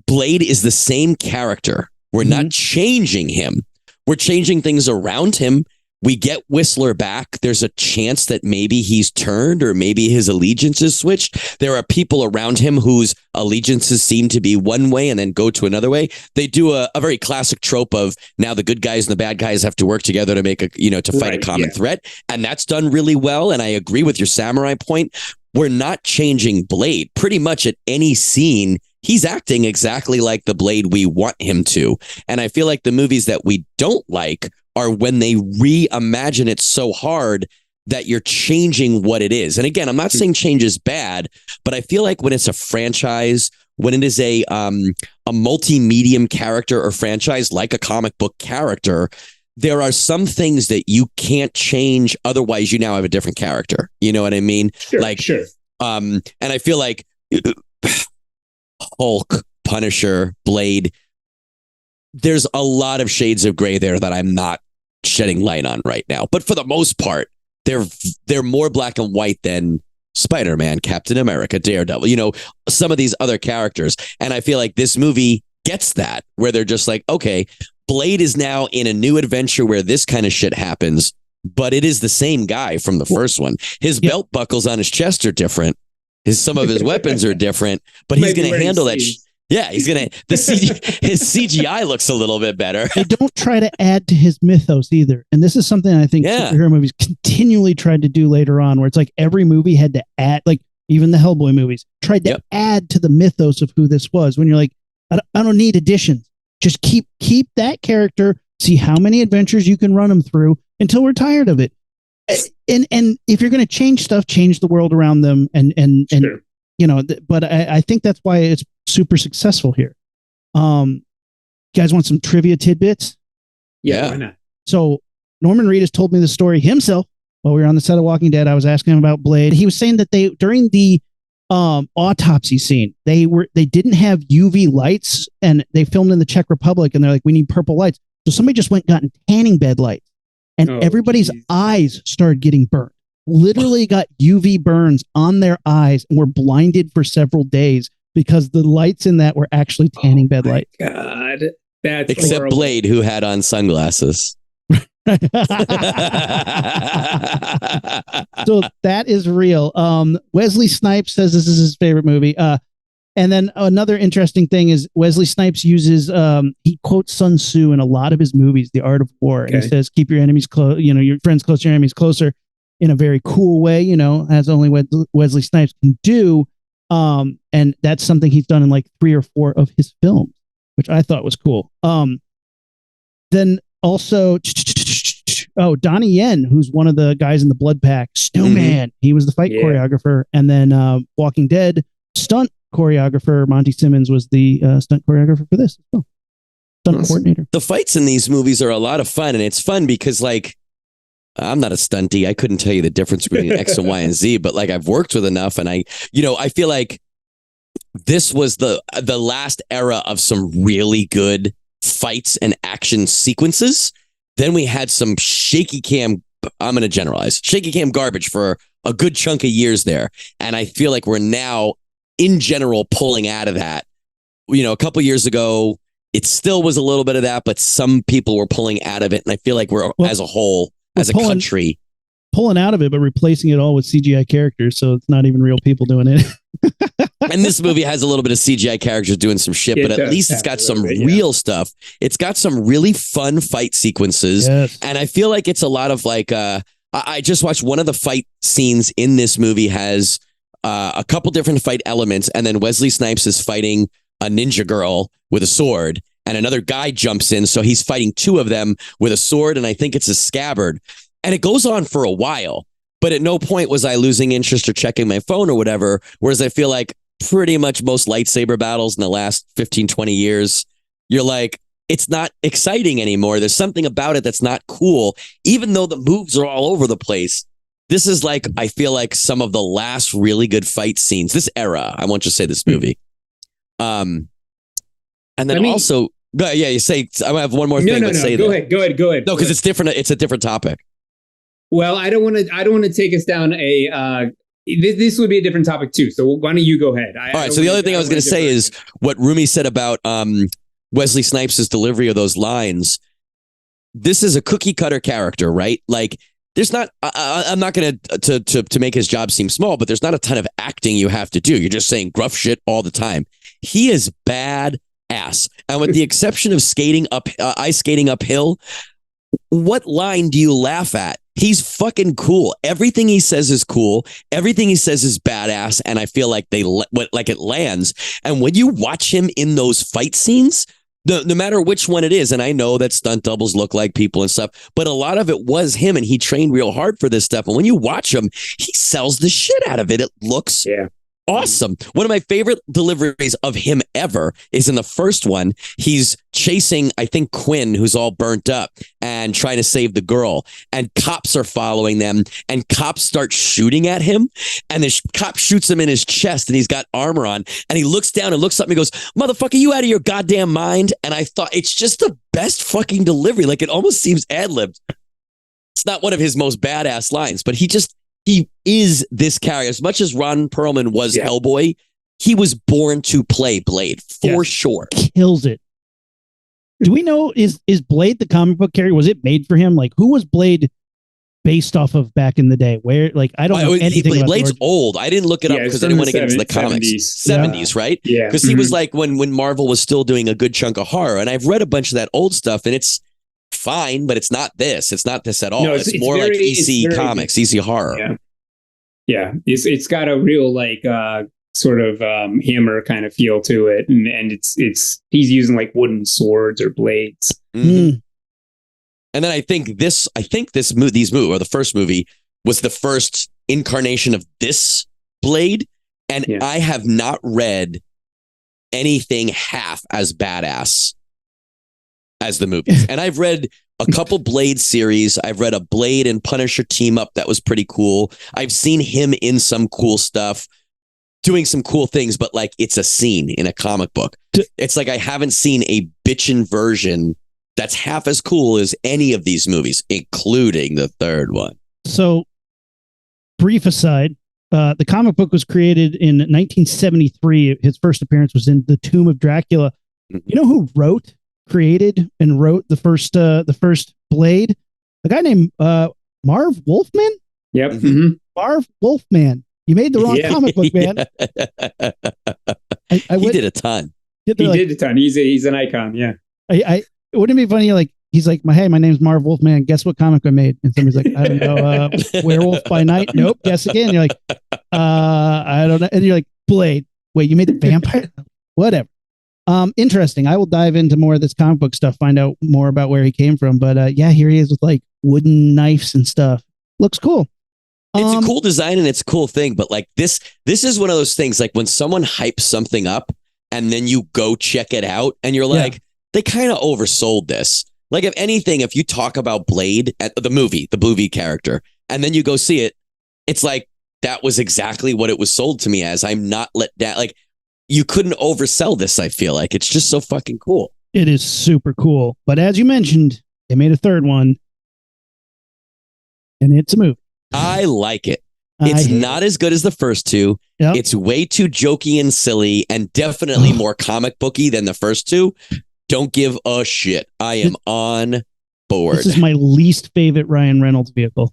Blade is the same character. We're not changing him. We're changing things around him. We get Whistler back. There's a chance that maybe he's turned or maybe his allegiances switched. There are people around him whose allegiances seem to be one way and then go to another way. They do a very classic trope of now the good guys and the bad guys have to work together to make to fight a common threat. And that's done really well. And I agree with your samurai point. We're not changing Blade. Pretty much at any scene, he's acting exactly like the Blade we want him to. And I feel like the movies that we don't like are when they reimagine it so hard that you're changing what it is. And again, I'm not saying change is bad, but I feel like when it's a franchise, when it is a multi-medium character or franchise, like a comic book character, there are some things that you can't change. Otherwise, you now have a different character. You know what I mean? Sure. And I feel like Hulk, Punisher, Blade, there's a lot of shades of gray there that I'm not shedding light on right now. But for the most part, they're more black and white than Spider-Man, Captain America, Daredevil, some of these other characters. And I feel like this movie gets that, where they're just like, okay, Blade is now in a new adventure where this kind of shit happens, but it is the same guy from the first one. His belt buckles on his chest are different. Some of his weapons are different, but he's going to handle that. Yeah, he's going to, his CGI looks a little bit better. They don't try to add to his mythos either. And this is something I think superhero movies continually tried to do later on, where it's like every movie had to add, like even the Hellboy movies tried to add to the mythos of who this was, when you're like, I don't need additions. Just keep that character, see how many adventures you can run them through until we're tired of it. And if you're going to change stuff, change the world around them. And sure. But I think that's why it's super successful here. You guys want some trivia tidbits? Yeah, why not? So Norman Reedus told me the story himself while we were on the set of Walking Dead. I was asking him about Blade. He was saying that during the autopsy scene, they didn't have UV lights, and they filmed in the Czech Republic, and they're like, we need purple lights. So somebody just went and got tanning bed lights, and everybody's eyes started getting burnt. Literally got UV burns on their eyes and were blinded for several days because the lights in that were actually tanning bed lights. God, that's except horrible. Blade, who had on sunglasses. So that is real. Wesley Snipes says this is his favorite movie. And then another interesting thing is Wesley Snipes uses, he quotes Sun Tzu in a lot of his movies, The Art of War. Okay. And he says, keep your enemies close, your friends close, your enemies closer, in a very cool way, as only Wesley Snipes can do. And that's something he's done in like 3 or 4 of his films, which I thought was cool. Then also, Donnie Yen, who's one of the guys in the Blood Pack, Snowman. He was the fight choreographer. And then Walking Dead stunt choreographer Monty Simmons was the stunt choreographer for this as well. Stunt coordinator. The fights in these movies are a lot of fun, and it's fun because, like, I'm not a stunty. I couldn't tell you the difference between X and Y and Z, but like I've worked with enough, and I feel like this was the last era of some really good fights and action sequences. Then we had some shaky cam. I'm going to generalize shaky cam garbage for a good chunk of years there, and I feel like we're now, in general, pulling out of that. A couple years ago, it still was a little bit of that, but some people were pulling out of it, and I feel like we're as a whole, as a country, pulling out of it, but replacing it all with CGI characters, so it's not even real people doing it. And this movie has a little bit of CGI characters doing some shit, but at least it's got some real stuff. It's got some really fun fight sequences, and I feel like it's a lot of like. I just watched one of the fight scenes in this movie has a couple different fight elements, and then Wesley Snipes is fighting a ninja girl with a sword, and another guy jumps in, so he's fighting two of them with a sword, and I think it's a scabbard. And it goes on for a while, but at no point was I losing interest or checking my phone or whatever, whereas I feel like pretty much most lightsaber battles in the last 15, 20 years, you're like, it's not exciting anymore. There's something about it that's not cool, even though the moves are all over the place. This is like, I feel like some of the last really good fight scenes, this era, I won't just say this movie. And then also, you say, I have one more thing. No. Go ahead. No, because it's different. It's a different topic. Well, I don't want to take us down a. This would be a different topic too. So why don't you go ahead? All right. So the other thing I was going to say is what Rumi said about Wesley Snipes' delivery of those lines. This is a cookie cutter character, right? Like, there's not. I'm not going to make his job seem small, but there's not a ton of acting you have to do. You're just saying gruff shit all the time. He is bad ass, and with the exception of ice skating uphill, what line do you laugh at? He's fucking cool. Everything he says is cool. Everything he says is badass, and I feel like it lands. And when you watch him in those fight scenes, no matter which one it is, and I know that stunt doubles look like people and stuff, but a lot of it was him, and he trained real hard for this stuff. And when you watch him, he sells the shit out of it. It looks awesome. One of my favorite deliveries of him ever is in the first one. He's chasing, I think, Quinn, who's all burnt up, and trying to save the girl. And cops are following them, and cops start shooting at him. And the cop shoots him in his chest, and he's got armor on. And he looks down and looks up and he goes, "Motherfucker, you out of your goddamn mind?" And I thought, it's just the best fucking delivery. Like, it almost seems ad-libbed. It's not one of his most badass lines, but he is this character. As much as Ron Perlman was Hellboy, he was born to play Blade for sure. Kills it. Do we know, is Blade the comic book character? Was it made for him? Like, who was Blade based off of back in the day? Where, like, I don't know anything about Blade's old. I didn't look it up because I didn't want to get into the comics. 70s, right? Yeah. Because he was like when Marvel was still doing a good chunk of horror. And I've read a bunch of that old stuff, and it's fine, but it's not this. It's not this at all. No, it's more like EC Comics, EC horror. Yeah. It's got a real like sort of Hammer kind of feel to it, and it's he's using like wooden swords or blades. Mm-hmm. And then I think these movie, or the first movie, was the first incarnation of this Blade, and I have not read anything half as badass as the movies. And I've read a couple Blade series. I've read a Blade and Punisher team up that was pretty cool. I've seen him in some cool stuff, doing some cool things, but like, it's a scene in a comic book. It's like I haven't seen a bitchin' version that's half as cool as any of these movies, including the third one. So, brief aside, the comic book was created in 1973. His first appearance was in The Tomb of Dracula. Mm-hmm. You know who created and wrote the first Blade? A guy named Marv Wolfman. Yep. Mm-hmm. Marv Wolfman. You made the wrong comic book, man. He did a ton. He did a ton. He's an icon. Yeah. Wouldn't it be funny? Like, he's like, hey, my name's Marv Wolfman. Guess what comic I made? And somebody's like, I don't know. Werewolf by Night. Nope. Guess again. And you're like, I don't know. And you're like, Blade. Wait, you made the vampire? Whatever. Interesting. I will dive into more of this comic book stuff, find out more about where he came from. But here he is with like wooden knives and stuff. Looks cool. It's a cool design and it's a cool thing. But like this is one of those things, like when someone hypes something up and then you go check it out and you're like, they kind of oversold this. Like, if anything, if you talk about Blade at the movie character, and then you go see it, it's like, that was exactly what it was sold to me as. I'm not let down. Like, you couldn't oversell this, I feel like. It's just so fucking cool. It is super cool. But as you mentioned, they made a third one, and it's a movie. I like it. It's not as good as the first two. Yep. It's way too jokey and silly, and definitely more comic booky than the first two. Don't give a shit. I am on board. This is my least favorite Ryan Reynolds vehicle.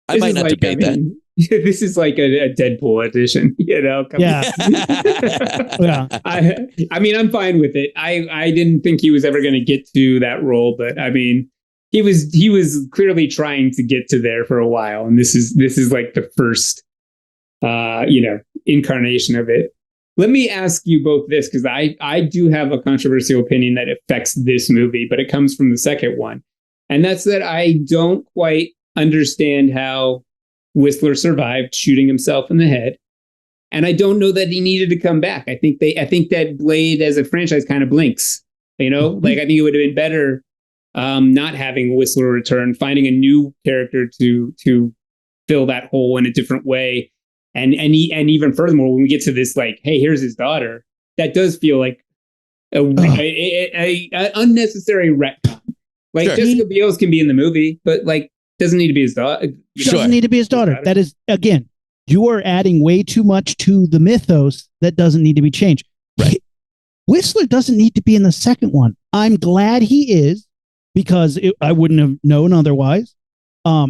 I might not debate that. This is like a Deadpool edition, you know? Yeah. Yeah. I mean, I'm fine with it. I didn't think he was ever going to get to that role, but I mean, he was clearly trying to get to there for a while, and this is like the first, incarnation of it. Let me ask you both this, because I do have a controversial opinion that affects this movie, but it comes from the second one, and that's that I don't quite understand how Whistler survived shooting himself in the head, and I don't know that he needed to come back. I think that Blade as a franchise kind of blinks. You know, like, I think it would have been better not having Whistler return, finding a new character to fill that hole in a different way, and even furthermore, when we get to this, like, hey, here's his daughter, that does feel like a unnecessary retcon. Like, sure, Jessica Biel can be in the movie, but like, doesn't need to be his daughter. Doesn't need to be his daughter. That is, again, you are adding way too much to the mythos that doesn't need to be changed. Right. Whistler doesn't need to be in the second one. I'm glad he is, because I wouldn't have known otherwise.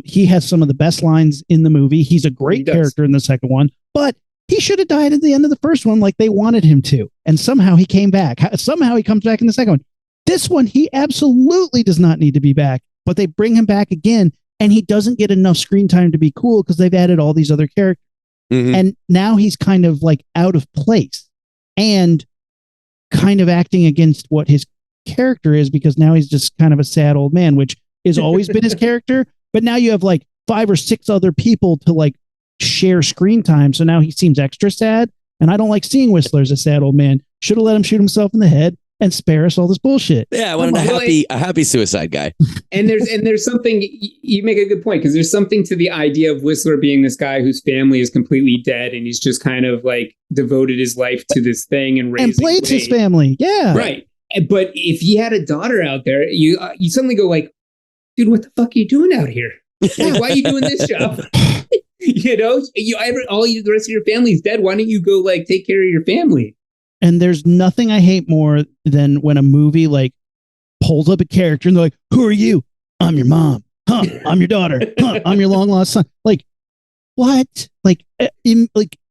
He has some of the best lines in the movie. He's a great character in the second one, but he should have died at the end of the first one like they wanted him to. And somehow he came back. Somehow he comes back in the second one. This one, he absolutely does not need to be back, but they bring him back again, and he doesn't get enough screen time to be cool because they've added all these other characters. Mm-hmm. And now he's kind of like out of place and kind of acting against what his character is, because now he's just kind of a sad old man, which has always been his character. But now you have like 5 or 6 other people to like share screen time. So now he seems extra sad. And I don't like seeing Whistler as a sad old man. Should have let him shoot himself in the head and spare us all this bullshit. Yeah, I wanted a happy suicide guy. And there's something, you make a good point, because there's something to the idea of Whistler being this guy whose family is completely dead, and he's just kind of like devoted his life to this thing and raising and Blade's his family. Yeah. Right. But if he had a daughter out there, you suddenly go like, dude, what the fuck are you doing out here? Like, why are you doing this job? You know, the rest of your family's dead. Why don't you go like take care of your family? And there's nothing I hate more than when a movie like pulls up a character and they're like, "Who are you? I'm your mom. Huh? I'm your daughter. Huh? I'm your long lost son." Like, what? Like,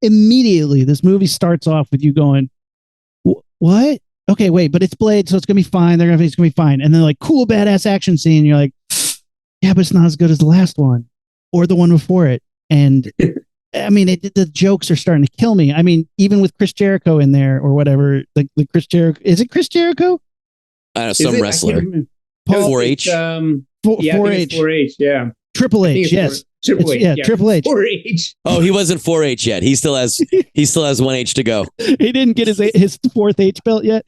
immediately, this movie starts off with you going, "What? Okay, wait, but it's Blade, so it's gonna be fine. It's gonna be fine." And then like, cool, badass action scene. You're like, "Yeah, but it's not as good as the last one or the one before it." And I mean, the jokes are starting to kill me. I mean, even with Chris Jericho in there or whatever, the Chris Jericho, is it Chris Jericho? I don't know, some wrestler. 4-H. 4-H. Yeah. Triple H. Yes. Triple H. Yeah. Triple H. 4-H. Oh, he wasn't 4-H yet. He still has 1H to go. He didn't get his 4th H belt yet.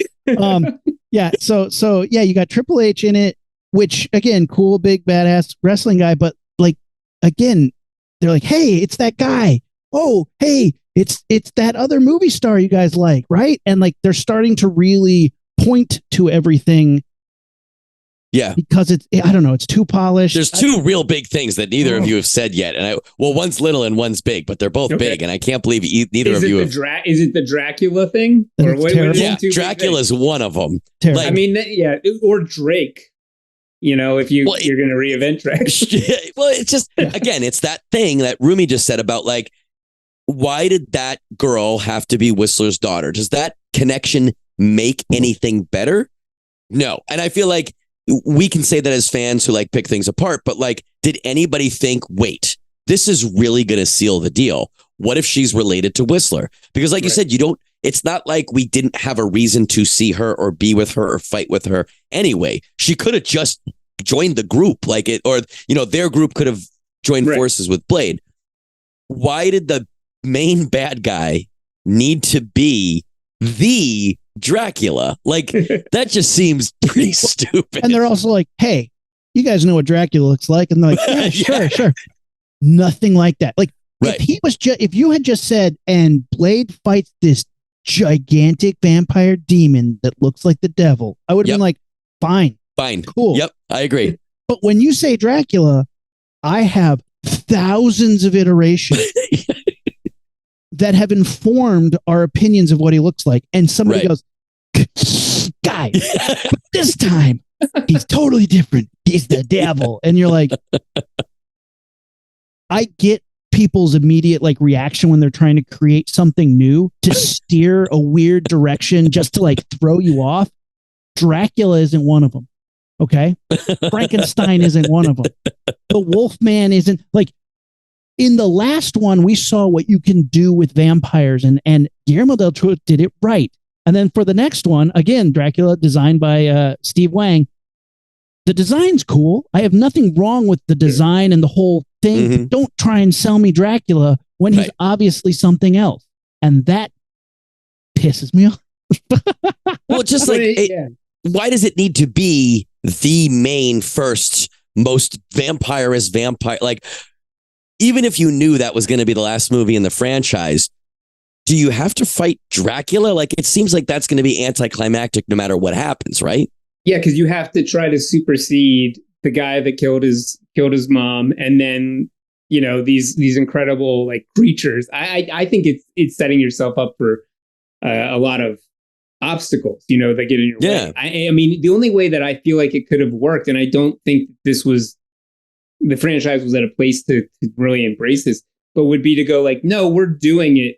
Yeah. So yeah, you got Triple H in it, which again, cool, big, badass wrestling guy. But like, again, they're like, "Hey, it's that guy. Oh, hey, it's that other movie star you guys like, right?" And like, they're starting to really point to everything. Yeah, because I don't know, it's too polished. There's 2 real big things that neither of you have said yet, and one's little and one's big, but they're both big, and I can't believe neither of you have. Is it the Dracula thing? Or what? Yeah, Dracula's one of them. Like, I mean, yeah, or Drake. You know, if you're going to reinvent Drake. Well, it's just, again, it's that thing that Rumi just said about like, why did that girl have to be Whistler's daughter? Does that connection make anything better? No. And I feel like we can say that as fans who like pick things apart, but like, did anybody think, wait, this is really going to seal the deal? What if she's related to Whistler? Because like you said, it's not like we didn't have a reason to see her or be with her or fight with her anyway. She could have just joined the group their group could have joined forces with Blade. Why did the main bad guy need to be the Dracula. Like, that just seems pretty stupid. And they're also like, hey, you guys know what Dracula looks like? And they're like, yeah, Yeah. sure. Nothing like that. Like, Right. if you had just said, and Blade fights this gigantic vampire demon that looks like the devil, I would have Yep. been like, fine, cool. Yep, I agree. But when you say Dracula, I have thousands of iterations that have informed our opinions of what he looks like. And somebody Right. goes, guys, but this time he's totally different. He's the devil. And you're like, I get people's immediate like reaction when they're trying to create something new to steer a weird direction just to like throw you off. Dracula isn't one of them. Okay. Frankenstein isn't one of them. The Wolfman isn't. Like, in the last one, we saw what you can do with vampires, and Guillermo del Toro did it right. And then for the next one, again, Dracula, designed by Steve Wang. The design's cool. I have nothing wrong with the design and the whole thing. Mhm. Don't try and sell me Dracula when he's Right. obviously something else. And that pisses me off. Well, just like, Yeah. why does it need to be the main first most vampirist vampire? Like, even if you knew that was going to be the last movie in the franchise, do you have to fight Dracula? Like, it seems like that's going to be anticlimactic no matter what happens, right? Yeah, because you have to try to supersede the guy that killed his mom, and then these incredible like creatures. I think it's setting yourself up for a lot of obstacles, that get in your Yeah. way. I mean, the only way that I feel like it could have worked, and I don't think the franchise was at a place to really embrace this, but would be to go like, no, we're doing it,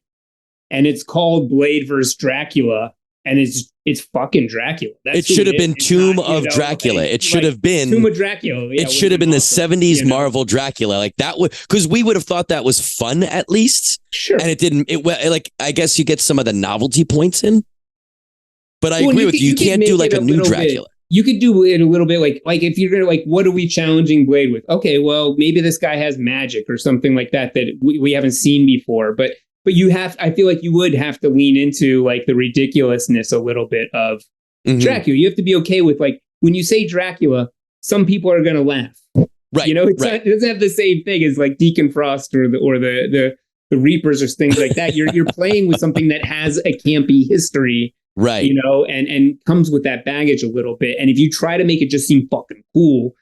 and it's called Blade versus Dracula. And it's fucking Dracula. That's It should have been It's Tomb not, of Dracula. It should have been Tomb of Dracula. Yeah, it should have been the awesome, 70s Marvel Dracula. Like, that would, because we would have thought that was fun at least. Sure. And it didn't. Like, I guess you get some of the novelty points in. But I agree with you. You can't do like a new Dracula. You could do it a little bit like if you're gonna like, what are we challenging Blade with? Okay, well, maybe this guy has magic or something like that we haven't seen before. But I feel like you would have to lean into like the ridiculousness a little bit of Dracula. You have to be okay with, like, when you say Dracula, some people are gonna laugh. Right. It doesn't have the same thing as like Deacon Frost or the Reapers or things like that. You're playing with something that has a campy history. Right. And comes with that baggage a little bit. And if you try to make it just seem fucking cool,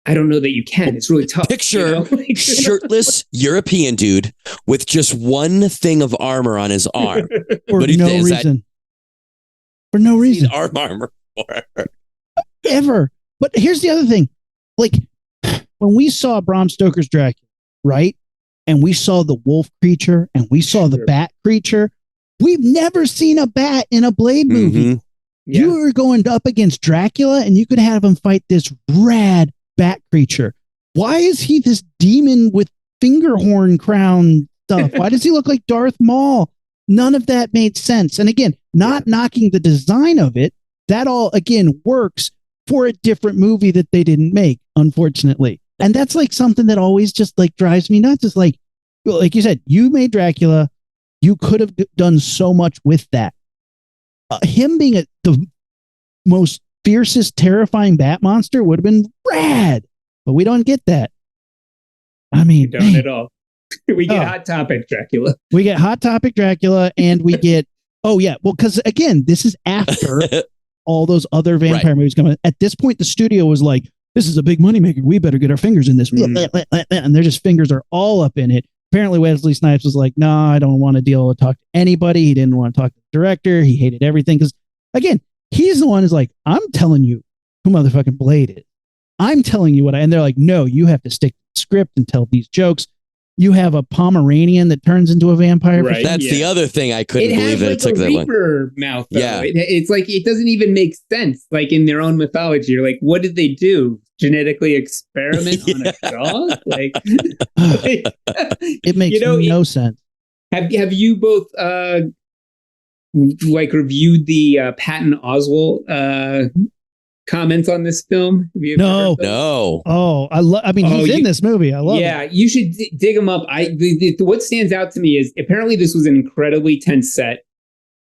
I don't know that you can. It's really tough. Picture shirtless European dude with just one thing of armor on his arm. For What do you no think? Is that- reason. For no reason. Armor. Ever. But here's the other thing. Like, when we saw Bram Stoker's Dracula, right? And we saw the wolf creature and we saw the bat creature. We've never seen a bat in a Blade movie. Mhm. Yeah. You were going up against Dracula and you could have him fight this rad bat creature. Why is he this demon with finger horn crown stuff? Why does he look like Darth Maul? None of that made sense. And again, not knocking the design of it, that all again works for a different movie that they didn't make, unfortunately. And that's like something that always just like drives me nuts. It's like you said, you made Dracula. You could have done so much with that. Him being the most fiercest, terrifying bat monster would have been rad, but we don't get that. I mean, We don't at all. We get Hot Topic Dracula. We get Hot Topic Dracula, and we get because again, this is after all those other vampire movies coming. At this point, the studio was like, "This is a big moneymaker. We better get our fingers in this," and their just fingers are all up in it. Apparently, Wesley Snipes was like, "No, I don't want to talk to anybody." He didn't want to talk to the director. He hated everything because, again, he's the one who's like, "I'm telling you who motherfucking Blade is. I'm telling you what." And they're like, "No, you have to stick to the script and tell these jokes." You have a Pomeranian that turns into a vampire. Right. That's the other thing I couldn't believe that it took that long. Reaper mouth. Though. Yeah. It's like it doesn't even make sense. Like in their own mythology, you're like, what did they do? Genetically experiment on a dog? Like It makes no sense. Have you both like reviewed the Patton Oswalt comments on this film? Have you ever heard those? No. Oh, he's in this movie. I love it. Yeah, you should dig him up. What stands out to me is apparently this was an incredibly tense set.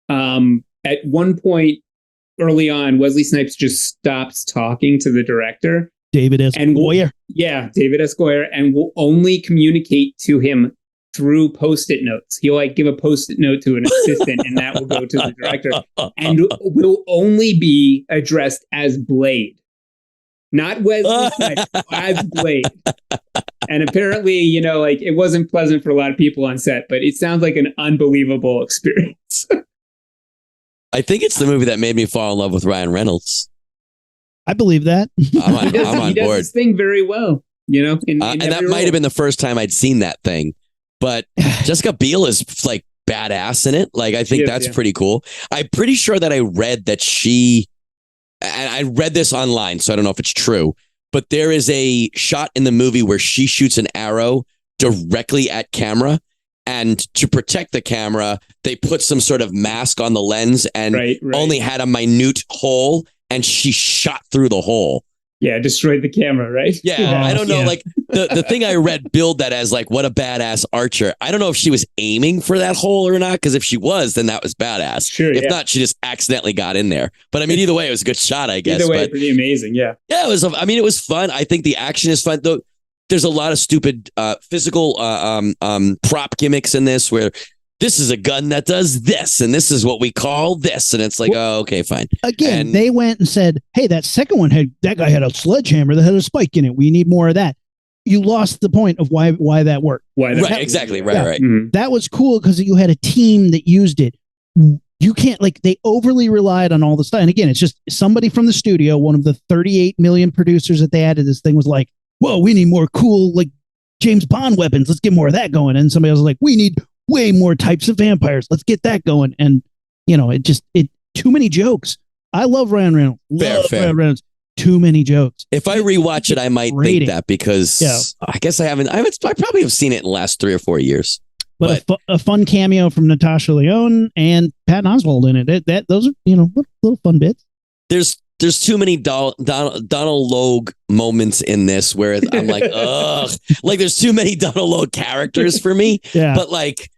And at one point early on, Wesley Snipes just stops talking to the director. David S. Goyer. Yeah, David S. Goyer, and will only communicate to him through Post-it notes. He'll like give a Post-it note to an assistant, and that will go to the director, and will only be addressed as Blade, not Wesley Snipes, as Blade. And apparently, you know, like it wasn't pleasant for a lot of people on set, but it sounds like an unbelievable experience. I think it's the movie that made me fall in love with Ryan Reynolds. I believe that. I'm on he board. does this thing very well, you know. In and that might have been the first time I'd seen that thing. But Jessica Biel is like badass in it. Like, I think that's pretty cool. I'm pretty sure that I read that and I read this online, so I don't know if it's true, but there is a shot in the movie where she shoots an arrow directly at camera. And to protect the camera, they put some sort of mask on the lens and only had a minute hole, and she shot through the hole. Yeah, destroyed the camera, right? Yeah, I don't know. Like the thing I read billed that as like, what a badass archer. I don't know if she was aiming for that hole or not, because if she was, then that was badass. Sure, if not, she just accidentally got in there. But I mean, either way, it was a good shot, I guess. Either way, pretty amazing. Yeah. Yeah, it was. I mean, it was fun. I think the action is fun, though. There's a lot of stupid physical prop gimmicks in this, where this is a gun that does this, and this is what we call this, and it's like, oh, okay, fine. Again, they went and said, "Hey, that second one that guy had a sledgehammer that had a spike in it. We need more of that." You lost the point of why that worked. Exactly. Right. Mm-hmm. That was cool because you had a team that used it. You can't, like, they overly relied on all the stuff. And again, it's just somebody from the studio, one of the 38 million producers that they added this thing, was like, whoa, we need more cool, like, James Bond weapons. Let's get more of that going. And somebody else was like, we need way more types of vampires. Let's get that going. And, you know, too many jokes. I love Ryan Reynolds. Ryan Reynolds. Too many jokes. If I rewatch it, I might think that, because I guess I probably have seen it in the last 3 or 4 years. But a fun cameo from Natasha Lyonne and Patton Oswalt in it. Those are, you know, little fun bits. There's too many Donald Logue moments in this where I'm like, ugh. Like, there's too many Donald Logue characters for me. Yeah. But, like,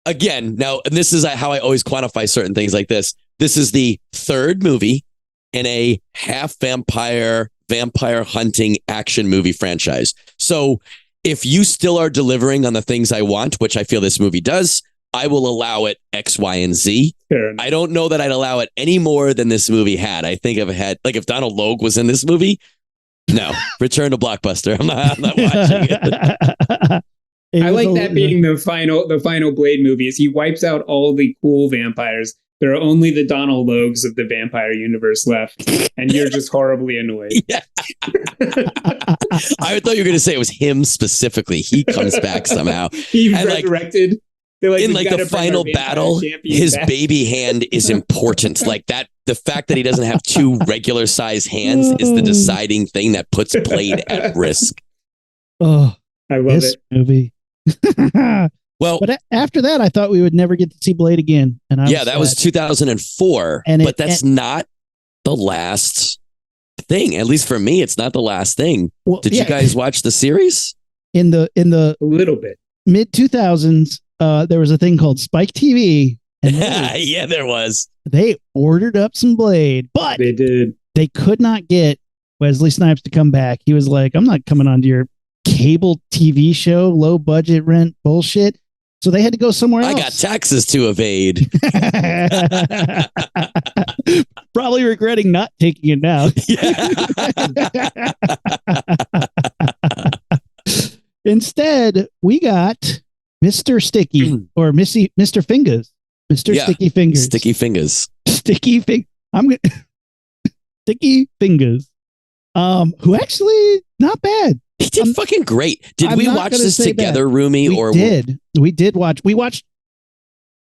again, now, and this is how I always quantify certain things like this. This is the third movie in a half vampire hunting action movie franchise. So if you still are delivering on the things I want, which I feel this movie does, I will allow it X, Y, and Z. I don't know that I'd allow it any more than this movie had. I think if Donald Logue was in this movie, no, return to Blockbuster. I'm not watching it. I like that being the final Blade movie, is he wipes out all the cool vampires. There are only the Donald Logues of the vampire universe left, and you're just horribly annoyed. Yeah. I thought you were going to say it was him specifically. He comes back somehow. He's resurrected. In like the final battle, his baby hand is important. Like that, the fact that he doesn't have 2 regular size hands is the deciding thing that puts Blade at risk. Oh, I love this movie. Well, but after that, I thought we would never get to see Blade again. And that was 2004. But that's not the last thing. At least for me, it's not the last thing. Well, did you guys watch the series? In the a little bit mid 2000s, there was a thing called Spike TV. And yeah, there was. They ordered up some Blade, but they did. They could not get Wesley Snipes to come back. He was like, "I'm not coming onto your cable TV show, low budget rent bullshit." So they had to go somewhere else. I got taxes to evade. Probably regretting not taking it now. Instead, we got Mr. Sticky or Mr. Fingers. Sticky Fingers. Sticky Fingers. Sticky Fingers. Who actually not bad. He did fucking great. Did we watch this together, Rumi? We did watch. We watched.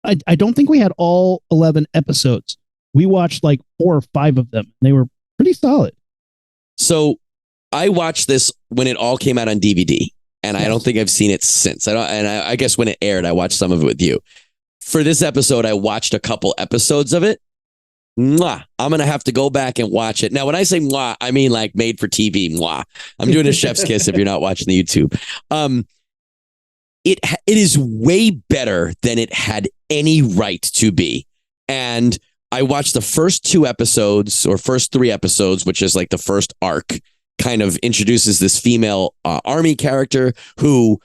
I don't think we had all 11 episodes. We watched like 4 or 5 of them. They were pretty solid. So I watched this when it all came out on DVD, and I don't think I've seen it since. I guess when it aired, I watched some of it with you. For this episode, I watched a couple episodes of it. Mwah. I'm going to have to go back and watch it. Now, when I say mwah, I mean like made for TV. Mwah. I'm doing a chef's kiss if you're not watching the YouTube. It is way better than it had any right to be. And I watched the first 2 episodes or first 3 episodes, which is like the first arc, kind of introduces this female army character who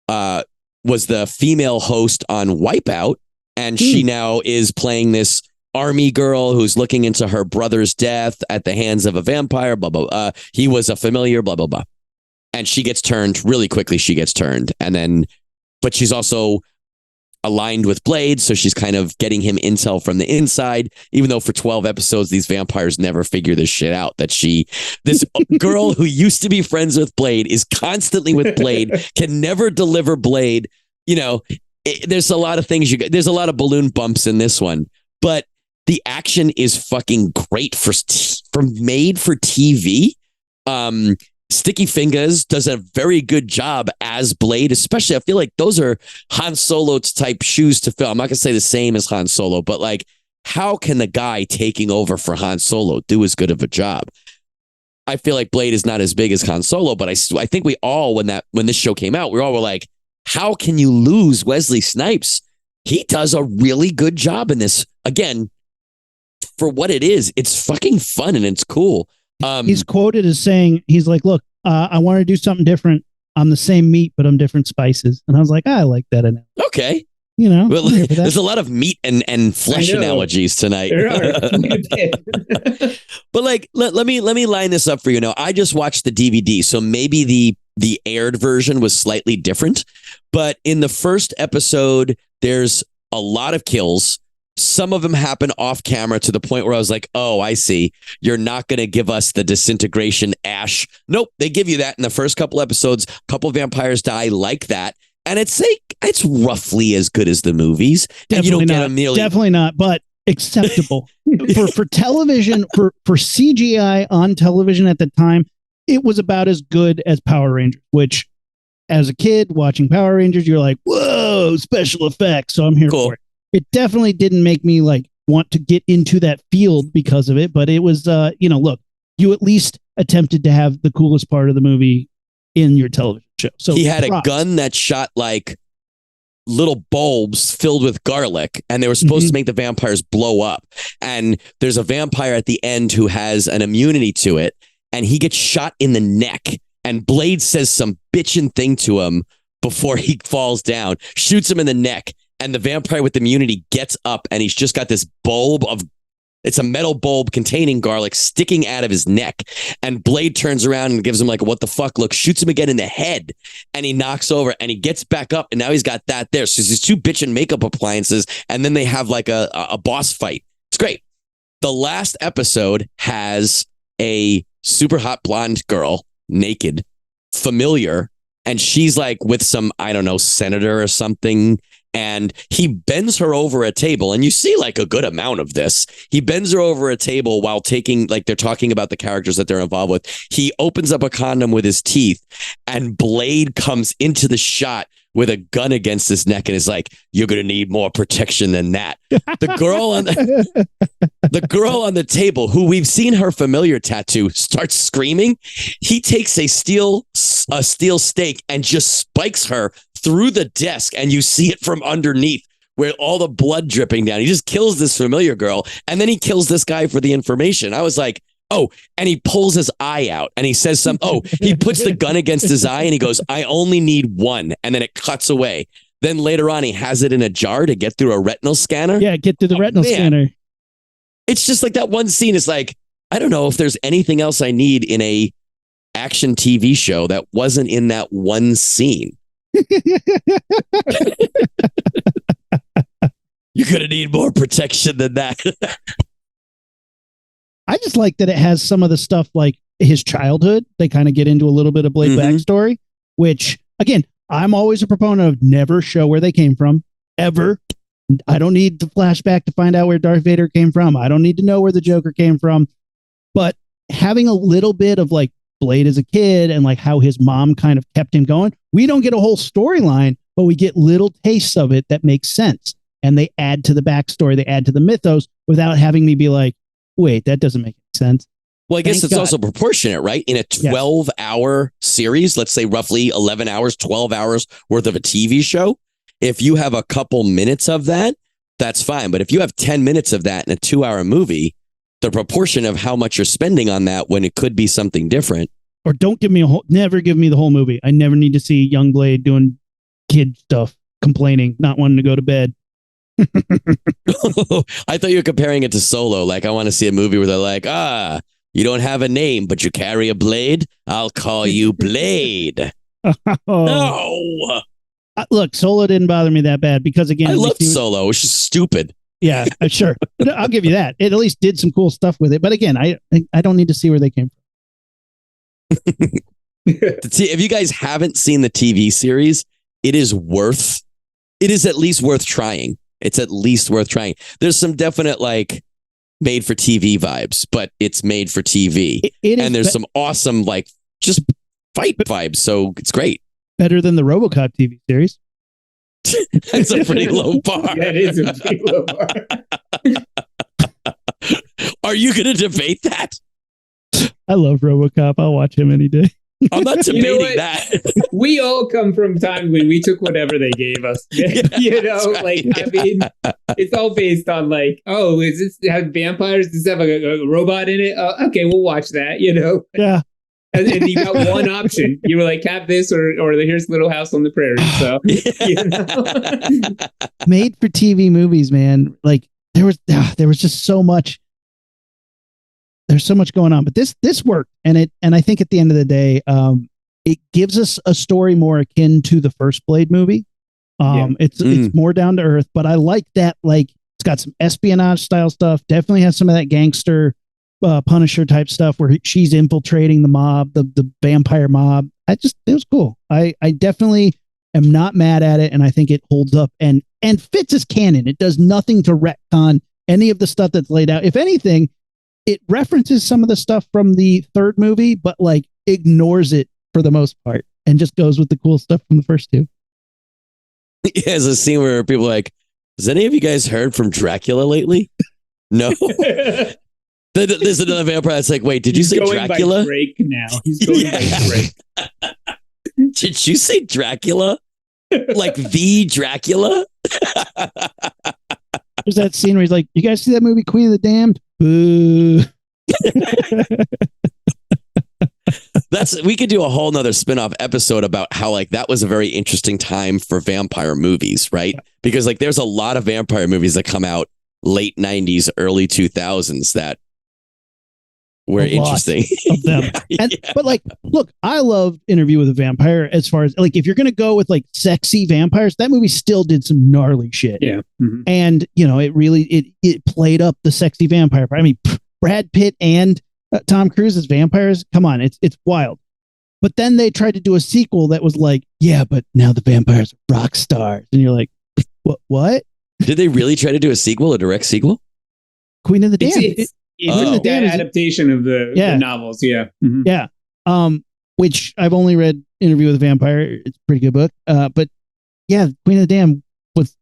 was the female host on Wipeout. And she now is playing this army girl who's looking into her brother's death at the hands of a vampire, blah, blah. He was a familiar, blah, blah, blah. And she gets turned really quickly. But she's also aligned with Blade. So she's kind of getting him intel from the inside, even though for 12 episodes, these vampires never figure this shit out, that this girl who used to be friends with Blade is constantly with Blade, can never deliver Blade. There's a lot of things there's a lot of balloon bumps in this one, but the action is fucking great for made for TV. Sticky Fingers does a very good job as Blade, especially I feel like those are Han Solo type shoes to fill. I'm not gonna say the same as Han Solo, but like, how can the guy taking over for Han Solo do as good of a job? I feel like Blade is not as big as Han Solo, but I think we all, when this show came out, we all were like, how can you lose Wesley Snipes? He does a really good job in this. Again, for what it is, it's fucking fun and it's cool. He's quoted as saying, he's like, look, I want to do something different. I'm the same meat, but I'm different spices. And I was like, I like that. Okay. Well, there's a lot of meat and flesh analogies tonight. There are. But like, let me line this up for you now. I just watched the DVD, so maybe the aired version was slightly different. But in the first episode, there's a lot of kills. Some of them happen off camera to the point where I was like, oh, I see. You're not going to give us the disintegration ash. Nope. They give you that in the first couple episodes. A couple vampires die like that. And it's roughly as good as the movies. Definitely and you don't not. Get them nearly. Definitely not, but acceptable. for television, for CGI on television at the time, it was about as good as Power Rangers, which as a kid watching Power Rangers, you're like, whoa, special effects. So I'm here for it. It definitely didn't make me like want to get into that field because of it, but it was, look, you at least attempted to have the coolest part of the movie in your television show. So he had a gun that shot like little bulbs filled with garlic, and they were supposed to make the vampires blow up. And there's a vampire at the end who has an immunity to it, and he gets shot in the neck. And Blade says some bitchin' thing to him before he falls down, shoots him in the neck. And the vampire with immunity gets up, and he's just got this it's a metal bulb containing garlic sticking out of his neck. And Blade turns around and gives him like a what the fuck look, shoots him again in the head, and he knocks over and he gets back up, and now he's got that there. So there's 2 bitchin' makeup appliances, and then they have like a boss fight. It's great. The last episode has a super hot blonde girl, naked, familiar, and she's like with some, I don't know, senator or something. And he bends her over a table, and you see like a good amount of this. He bends her over a table while they're talking about the characters that they're involved with. He opens up a condom with his teeth, and Blade comes into the shot with a gun against his neck and is like, you're going to need more protection than that. The girl on the table, who we've seen her familiar tattoo, starts screaming. He takes a steel stake and just spikes her through the desk, and you see it from underneath where all the blood dripping down. He just kills this familiar girl, and then he kills this guy for the information. I was like, oh, and he pulls his eye out, and he says he puts the gun against his eye, and he goes, I only need one, and then it cuts away. Then later on, he has it in a jar to get through a retinal scanner. Yeah, get through the retinal scanner. It's just like that one scene is like, I don't know if there's anything else I need in a action TV show that wasn't in that one scene. You're going to need more protection than that. I just like that it has some of the stuff like his childhood. They kind of get into a little bit of Blade backstory, which, again, I'm always a proponent of never show where they came from, ever. I don't need the flashback to find out where Darth Vader came from. I don't need to know where the Joker came from. But having a little bit of like Blade as a kid and like how his mom kind of kept him going. We don't get a whole storyline, but we get little tastes of it that make sense. And they add to the backstory, they add to the mythos without having me be like, wait, that doesn't make sense. Well, I guess it's also proportionate, right? In a 12-hour series, let's say roughly 11 hours, 12 hours worth of a TV show, if you have a couple minutes of that, that's fine. But if you have 10 minutes of that in a 2-hour movie, the proportion of how much you're spending on that when it could be something different. Or don't give me never give me the whole movie. I never need to see young Blade doing kid stuff, complaining, not wanting to go to bed. I thought you were comparing it to Solo. Like, I want to see a movie where they're like, you don't have a name, but you carry a blade. I'll call you Blade. No. Look, Solo didn't bother me that bad because, again, I loved Solo. It was just stupid. Yeah, sure. I'll give you that. It at least did some cool stuff with it. But again, I don't need to see where they came from. If you guys haven't seen the TV series, it is at least worth trying. It's at least worth trying. There's some definite like made for TV vibes, but it's made for TV. And there's some awesome like just fight vibes. So it's great. Better than the RoboCop TV series. That's a pretty low bar. That is a pretty low bar. Are you going to debate that? I love RoboCop. I'll watch him any day. I'm not debating that. We all come from time when we took whatever they gave us. Right. Like, I mean, it's all based on like, oh, is this have vampires? Does this have a robot in it? Okay, we'll watch that, Yeah. And you got one option. You were like, have this or here's Little House on the Prairie. So, Made for TV movies, man. Like there was just so much. There's so much going on, but this worked, and I think at the end of the day, it gives us a story more akin to the first Blade movie. It's more down to earth, but I like that. Like it's got some espionage style stuff. Definitely has some of that gangster. Punisher type stuff where she's infiltrating the mob, the vampire mob. It was cool. I definitely am not mad at it, and I think it holds up and fits as canon. It does nothing to retcon any of the stuff that's laid out. If anything, it references some of the stuff from the third movie, but like ignores it for the most part and just goes with the cool stuff from the first two. Yeah, there's a scene where people are like, has any of you guys heard from Dracula lately? No. There's another vampire that's like, wait, did you say Dracula? By Drake now. He's going by Drake. Did you say Dracula? Like the Dracula? There's that scene where he's like, you guys see that movie Queen of the Damned? Boo. We could do a whole nother spin-off episode about how like that was a very interesting time for vampire movies, right? Because like there's a lot of vampire movies that come out late 90s, early 2000s that were interesting of them. But like, look, I loved Interview with a Vampire as far as like, if you're going to go with like sexy vampires, that movie still did some gnarly shit. Yeah. Mm-hmm. And it really, it played up the sexy vampire. I mean, Brad Pitt and Tom Cruise as vampires. Come on. It's wild. But then they tried to do a sequel that was like, yeah, but now the vampires are rock stars. And you're like, what? Did they really try to do a direct sequel? Queen of the Damned. It's an adaptation of the novels. Yeah. Mm-hmm. Yeah. Which I've only read Interview with a Vampire. It's a pretty good book. But yeah, Queen of the Damned was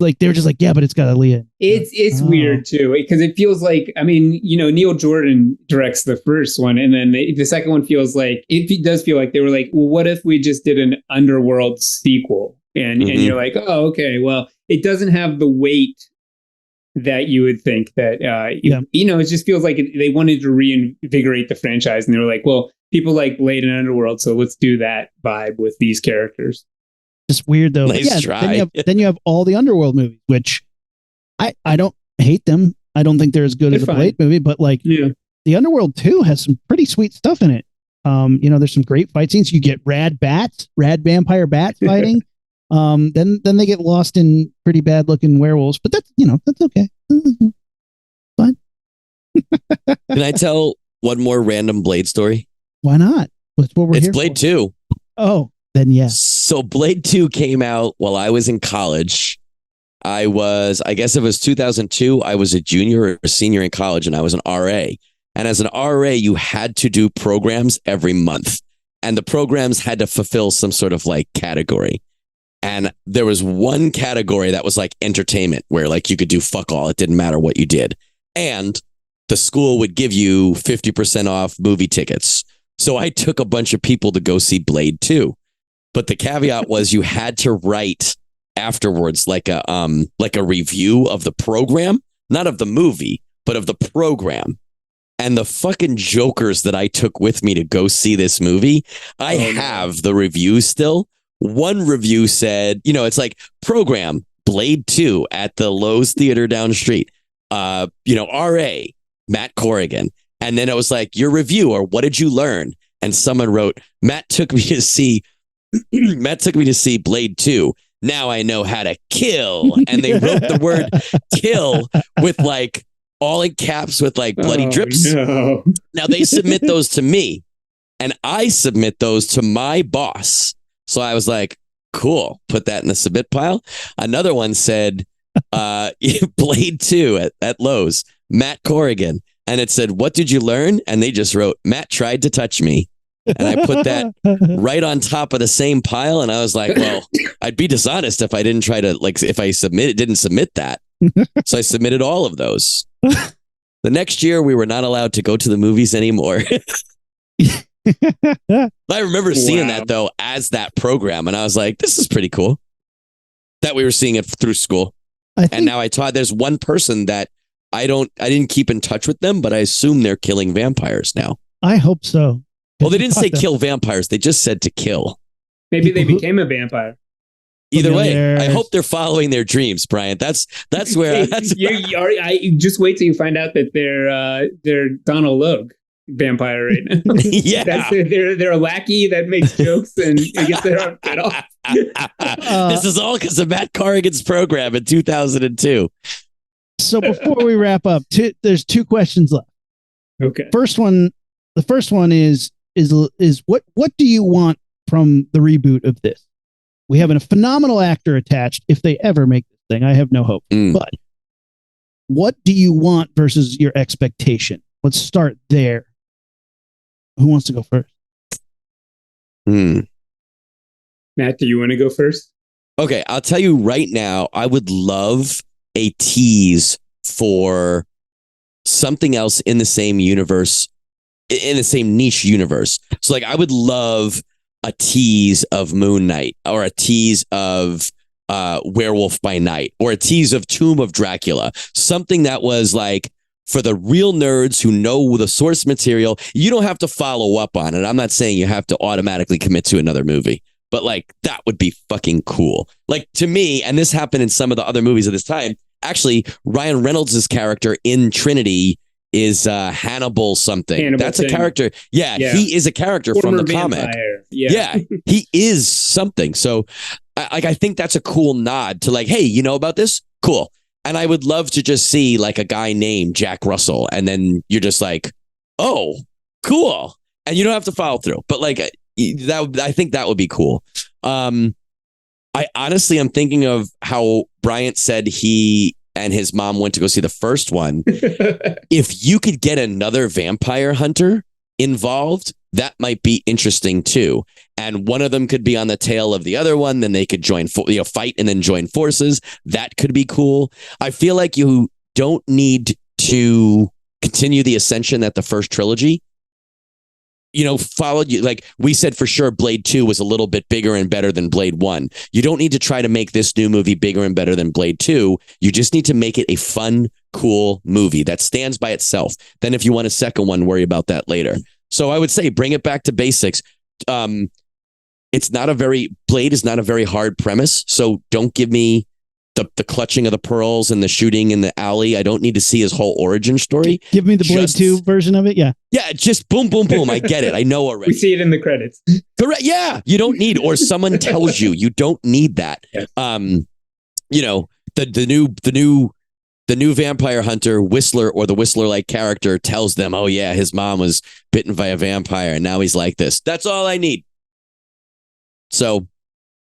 like, they were just like, yeah, but it's got Aaliyah. It's weird too, because it feels like, I mean, Neil Jordan directs the first one, and then the second one feels like, it does feel like they were like, well, what if we just did an Underworld sequel? And you're like, oh, okay, well, it doesn't have the weight that you would think that, it just feels like they wanted to reinvigorate the franchise. And they were like, well, people like Blade and Underworld, so let's do that vibe with these characters. Just weird, though. Nice try. Then you have all the Underworld movies, which I don't hate them. I don't think they're as good as a Blade movie, but like the Underworld 2 has some pretty sweet stuff in it. There's some great fight scenes. You get rad vampire bats fighting. Then they get lost in pretty bad looking werewolves, but that's okay. Fine. Can I tell one more random Blade story? Why not? That's what we're here Blade for. 2. Oh, then yes. So Blade 2 came out while I was in college. I guess it was 2002. I was a junior or a senior in college, and I was an RA. And as an RA, you had to do programs every month, and the programs had to fulfill some sort of like category. And there was one category that was like entertainment, where like you could do fuck all. It didn't matter what you did. And the school would give you 50% off movie tickets. So I took a bunch of people to go see Blade 2. But the caveat was you had to write afterwards like a review of the program, not of the movie, but of the program. And the fucking jokers that I took with me to go see this movie, I have the reviews still. One review said, it's like program Blade 2 at the Lowe's Theater down the street. RA, Matt Corrigan. And then it was like, your review, or what did you learn? And someone wrote, Matt took me to see Blade 2. Now I know how to kill. And they wrote the word kill with like all in caps with like bloody drips. No. Now they submit those to me and I submit those to my boss. So I was like, cool, put that in the submit pile. Another one said, Blade 2 at Lowe's, Matt Corrigan. And it said, what did you learn? And they just wrote, Matt tried to touch me. And I put that right on top of the same pile. And I was like, well, I'd be dishonest if I didn't try to, like, if I didn't submit that. So I submitted all of those. The next year, we were not allowed to go to the movies anymore. I remember seeing that, though, as that program. And I was like, this is pretty cool that we were seeing it through school. And now I taught, there's one person that I didn't keep in touch with them, but I assume they're killing vampires now. I hope so. Well, they didn't say kill vampires. They just said to kill. Maybe they became a vampire. Either way, I hope they're following their dreams, Bryant. That's where. I just wait till you find out that they're Donald Logue vampire right now. Yeah, they're a lackey that makes jokes and gets their arm cut off. This is all because of Matt Corrigan's program in 2002. So before we wrap up, there's two questions left. Okay. The first one is what do you want from the reboot of this? We have a phenomenal actor attached. If they ever make this thing, I have no hope. But what do you want versus your expectation? Let's start there. Who wants to go first? Matt, do you want to go first? Okay, I'll tell you right now, I would love a tease for something else in the same universe, in the same niche universe. So like, I would love a tease of Moon Knight, or a tease of Werewolf by Night, or a tease of Tomb of Dracula. Something that was like, for the real nerds who know the source material, you don't have to follow up on it. I'm not saying you have to automatically commit to another movie, but like, that would be fucking cool. Like, to me, and this happened in some of the other movies of this time, actually, Ryan Reynolds' character in Trinity is Hannibal something. That's a character. Yeah, he is a character from the comic. Yeah, he is something. So I think that's a cool nod to like, hey, you know about this? Cool. And I would love to just see like a guy named Jack Russell, and then you're just like, oh, cool. And you don't have to follow through. But like, I think that would be cool. I honestly am thinking of how Bryant said he and his mom went to go see the first one. If you could get another vampire hunter involved, that might be interesting too. And one of them could be on the tail of the other one. Then they could join, fight and then join forces. That could be cool. I feel like you don't need to continue the ascension that the first trilogy, followed. You, like we said, for sure, Blade 2 was a little bit bigger and better than Blade 1. You don't need to try to make this new movie bigger and better than Blade 2. You just need to make it a fun, cool movie that stands by itself. Then if you want a second one, worry about that later. So I would say bring it back to basics. Blade is not a very hard premise. So don't give me the clutching of the pearls and the shooting in the alley. I don't need to see his whole origin story. Give me the Blade 2 version of it. Yeah. Yeah. Just boom, boom, boom. I get it. I know already. We see it in the credits. Correct. Yeah. You don't need, or someone tells you, you don't need that. Yes. The new vampire hunter, Whistler, or the Whistler-like character tells them, oh yeah, his mom was bitten by a vampire and now he's like this. That's all I need. So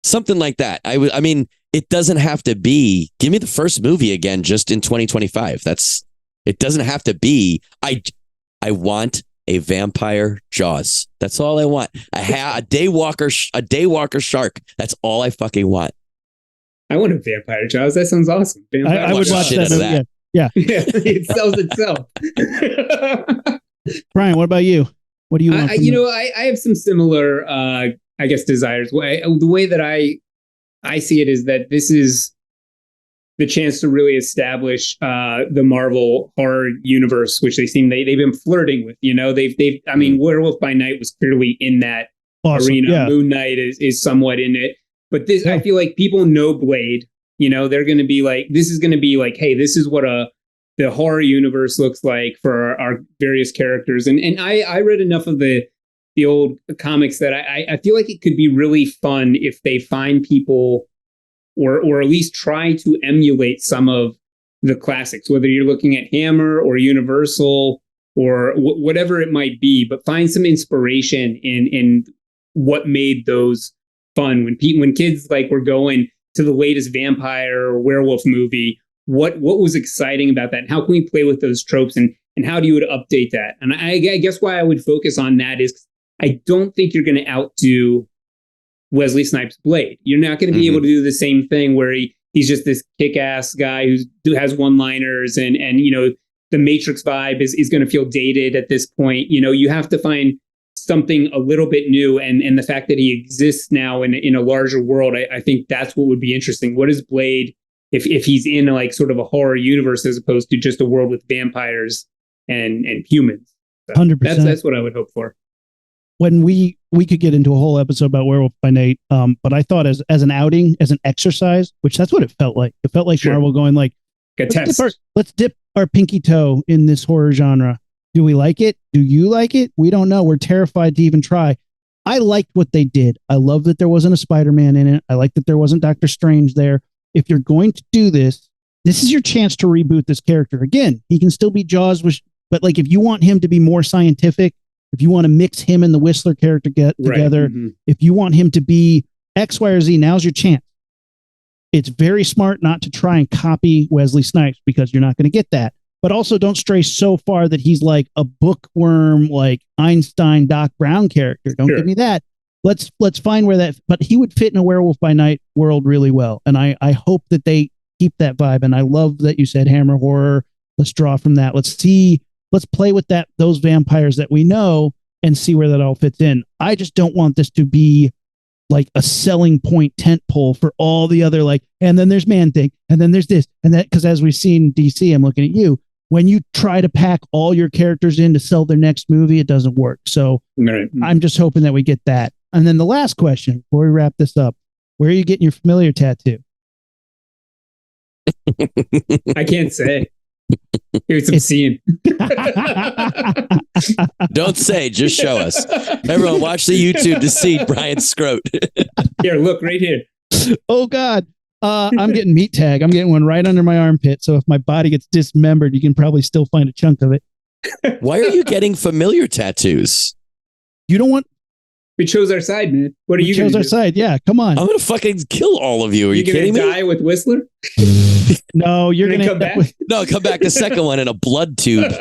something like that. I mean, it doesn't have to be, give me the first movie again, just in 2025. It doesn't have to be, I want a vampire Jaws. That's all I want. A daywalker shark. That's all I fucking want. I want a vampire Jaws. That sounds awesome. I would watch that. Yeah. It sells itself. Brian, what about you? What do you want? I have some similar, desires. The way that I I see it is that this is the chance to really establish the Marvel horror universe, which they've been flirting with. I mean, Werewolf by Night was clearly in that arena. Yeah. Moon Knight is somewhat in it, but this, I feel like people know Blade. They're going to be like, this is going to be like, hey, this is what the horror universe looks like for our various characters. And I read enough of the old comics that I feel like it could be really fun if they find people or at least try to emulate some of the classics, whether you're looking at Hammer or Universal or whatever it might be, but find some inspiration in what made those fun. When kids like were going to the latest vampire or werewolf movie, what was exciting about that? And how can we play with those tropes and how do you update that? And I guess why I would focus on that is I don't think you're going to outdo Wesley Snipes' Blade. You're not going to be able to do the same thing where he's just this kick-ass guy who has one-liners and the Matrix vibe is going to feel dated at this point. You have to find something a little bit new, and the fact that he exists now in a larger world, I think that's what would be interesting. What is Blade if he's in like sort of a horror universe as opposed to just a world with vampires and humans? So 100%. That's what I would hope for. When we could get into a whole episode about Werewolf by Night, but I thought as an outing, as an exercise, which that's what it felt like. It felt like Marvel going like, let's dip our pinky toe in this horror genre. Do we like it? Do you like it? We don't know. We're terrified to even try. I liked what they did. I love that there wasn't a Spider-Man in it. I like that there wasn't Doctor Strange there. If you're going to do this is your chance to reboot this character. Again, he can still be Jaws, but like if you want him to be more scientific, if you want to mix him and the Whistler character together, if you want him to be X, Y, or Z, now's your chance. It's very smart not to try and copy Wesley Snipes because you're not going to get that. But also don't stray so far that he's like a bookworm, like Einstein, Doc Brown character. Don't give me that. Let's find where that, but he would fit in a Werewolf by Night world really well. And I hope that they keep that vibe. And I love that you said Hammer horror. Let's draw from that. Let's play with those vampires that we know and see where that all fits in. I just don't want this to be like a selling point tent pole for all the other and then there's Man-Thing, and then there's this and that, because as we've seen DC, I'm looking at you, when you try to pack all your characters in to sell their next movie, it doesn't work. So I'm just hoping that we get that. And then the last question before we wrap this up, where are you getting your familiar tattoo? I can't say. Here's some scene. Don't say, just show us. Everyone watch the YouTube to see Brian's scrote. Here, look right here. Oh God. I'm getting meat tag. I'm getting one right under my armpit. So if my body gets dismembered, you can probably still find a chunk of it. Why are you getting familiar tattoos? You don't want. We chose our side, man. What are you going to do? We chose our side. Yeah, come on. I'm going to fucking kill all of you. Are you kidding me? Die with Whistler? No, you're going to come back. No, come back the second one in a blood tube.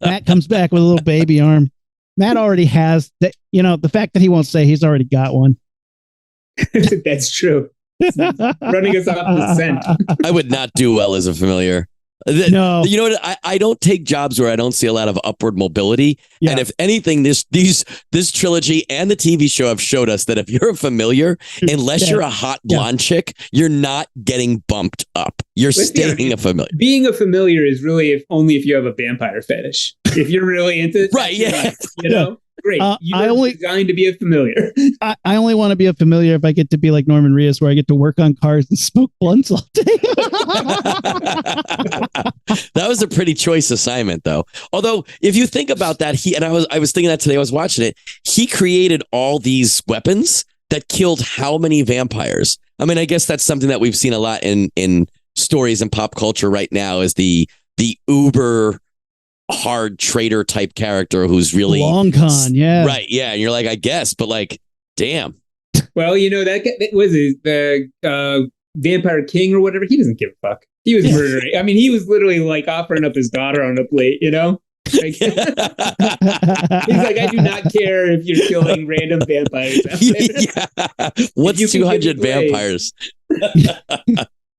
Matt comes back with a little baby arm. Matt already has that. The fact that he won't say he's already got one. That's true. Running us off the scent. I would not do well as a familiar. No. You know what? I don't take jobs where I don't see a lot of upward mobility. Yeah. And if anything, this trilogy and the TV show have showed us that if you're a familiar, unless you're a hot blonde chick, you're not getting bumped up. You're staying a familiar. Being a familiar is really only if you have a vampire fetish. If you're really into it. Right, yeah. Great. I only designed to be a familiar. I only want to be a familiar if I get to be like Norman Reedus, where I get to work on cars and smoke blunts all day. That was a pretty choice assignment, though. Although, if you think about that, I was thinking that today. I was watching it. He created all these weapons that killed how many vampires? I mean, I guess that's something that we've seen a lot in stories and pop culture right now. Is the uber hard traitor type character who's really long con, yeah, right, yeah. And you're like, I guess, but like, damn. Well, that was the Vampire King or whatever. He doesn't give a fuck. He was murdering. I mean, he was literally like offering up his daughter on a plate. Like, he's like, I do not care if you're killing random vampires. Yeah. What's 200 vampires?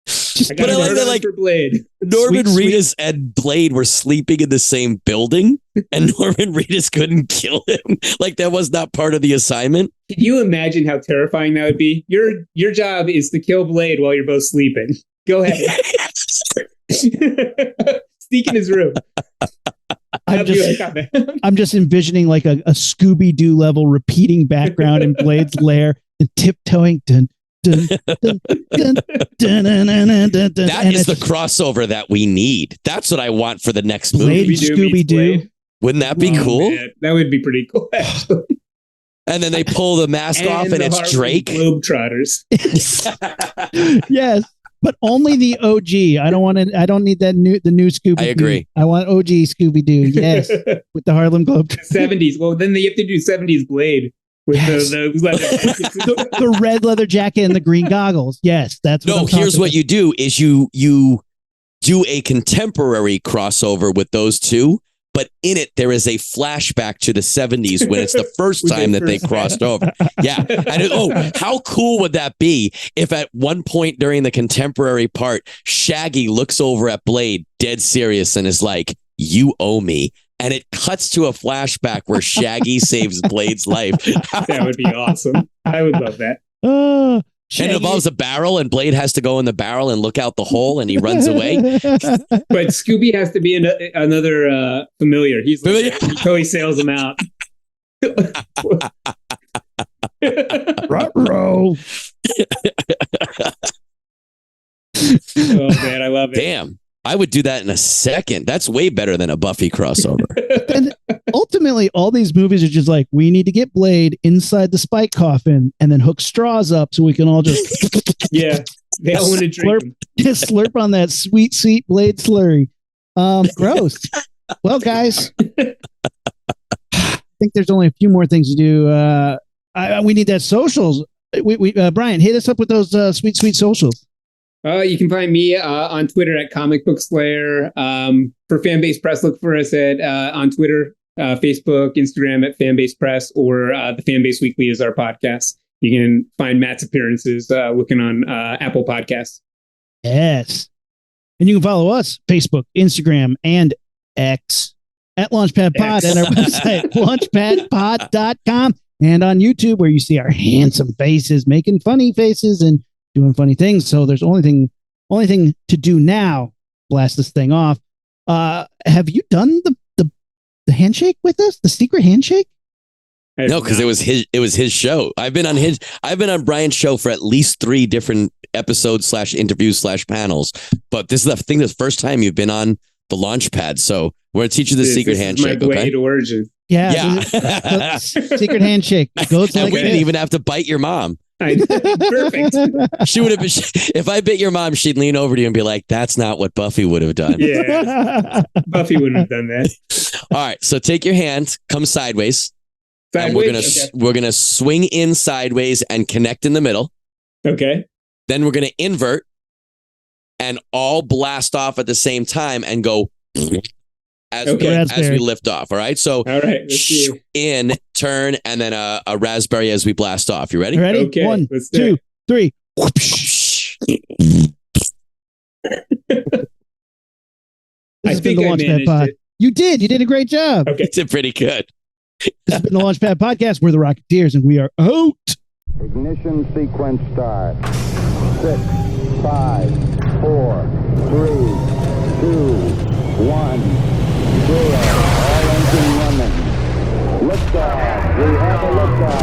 I got like for Blade. Norman Sweet. Reedus and Blade were sleeping in the same building, and Norman Reedus couldn't kill him. Like that was not part of the assignment. Can you imagine how terrifying that would be? Your job is to kill Blade while you're both sleeping. Go ahead. Sneak in his room. I'm just envisioning like a Scooby-Doo level repeating background in Blade's lair and tiptoeing. Dun, dun, dun, dun, dun, dun, dun, dun, dun, dun, That is the crossover that we need. That's what I want for the next Blade movie. Scooby-Doo. Wouldn't that be cool? Man, that would be pretty cool, actually. And then they pull the mask off and it's Drake. Globetrotters. Yes, but only the OG. I don't need the new Scooby-Doo. I agree. I want OG Scooby-Doo. Yes, with the Harlem Globetrotters. 70s. Well, then you have to do 70s Blade with the leather the red leather jacket and the green goggles. Yes, that's what here's what you do is you do a contemporary crossover with those two, but in it there is a flashback to the 70s when it's the first time that they crossed over. Yeah. And how cool would that be if at one point during the contemporary part, Shaggy looks over at Blade dead serious and is like, "You owe me." And it cuts to a flashback where Shaggy saves Blade's life. That would be awesome. I would love that. And it involves a barrel, and Blade has to go in the barrel and look out the hole, and he runs away. But Scooby has to be another familiar. He's like, he totally sails him out. Ruh-roh. Oh man, I love it. Damn. I would do that in a second. That's way better than a Buffy crossover. And ultimately, all these movies are just like, we need to get Blade inside the spike coffin and then hook straws up so we can all just yeah. They all want to drink. slurp on that sweet Blade slurry. Gross. Well, guys, I think there's only a few more things to do. We need that socials. Brian, hit us up with those sweet socials. You can find me on Twitter at Comic Book Slayer. For Fanbase Press, look for us on Twitter, Facebook, Instagram at Fanbase Press, or the Fanbase Weekly is our podcast. You can find Matt's appearances looking on Apple Podcasts. Yes. And you can follow us, Facebook, Instagram, and X at Launchpad Pod and our website, launchpadpod.com, and on YouTube where you see our handsome faces making funny faces and doing funny things. So there's only thing to do now. Blast this thing off. Have you done the handshake with us? The secret handshake? No, because it was his show. I've been on Brian's show for at least 3 different episodes / interviews / panels. But this is the first time you've been on the Launchpad. So we're gonna teach you the secret handshake. My Blade origin. Yeah. Secret handshake. It goes like we didn't even have to bite your mom. Perfect. She would have been. If I bit your mom, she'd lean over to you and be like, "That's not what Buffy would have done." Yeah, Buffy wouldn't have done that. All right, so take your hand, come sideways, and Sideways? we're gonna swing in sideways and connect in the middle. Okay. Then we're gonna invert and all blast off at the same time and go as we lift off. All right, so all right, let's see. In, turn, and then a raspberry as we blast off. You ready? Ready? Okay, 1, 2, 3. This has been the Launchpad Pod. You did a great job. Okay. You did pretty good. This has been the Launchpad Podcast. We're the Rocketeers, and we are out. Ignition sequence start. 6, 5, 4, 3, 2, 1, 0. All engine running. Liftoff. We have a liftoff.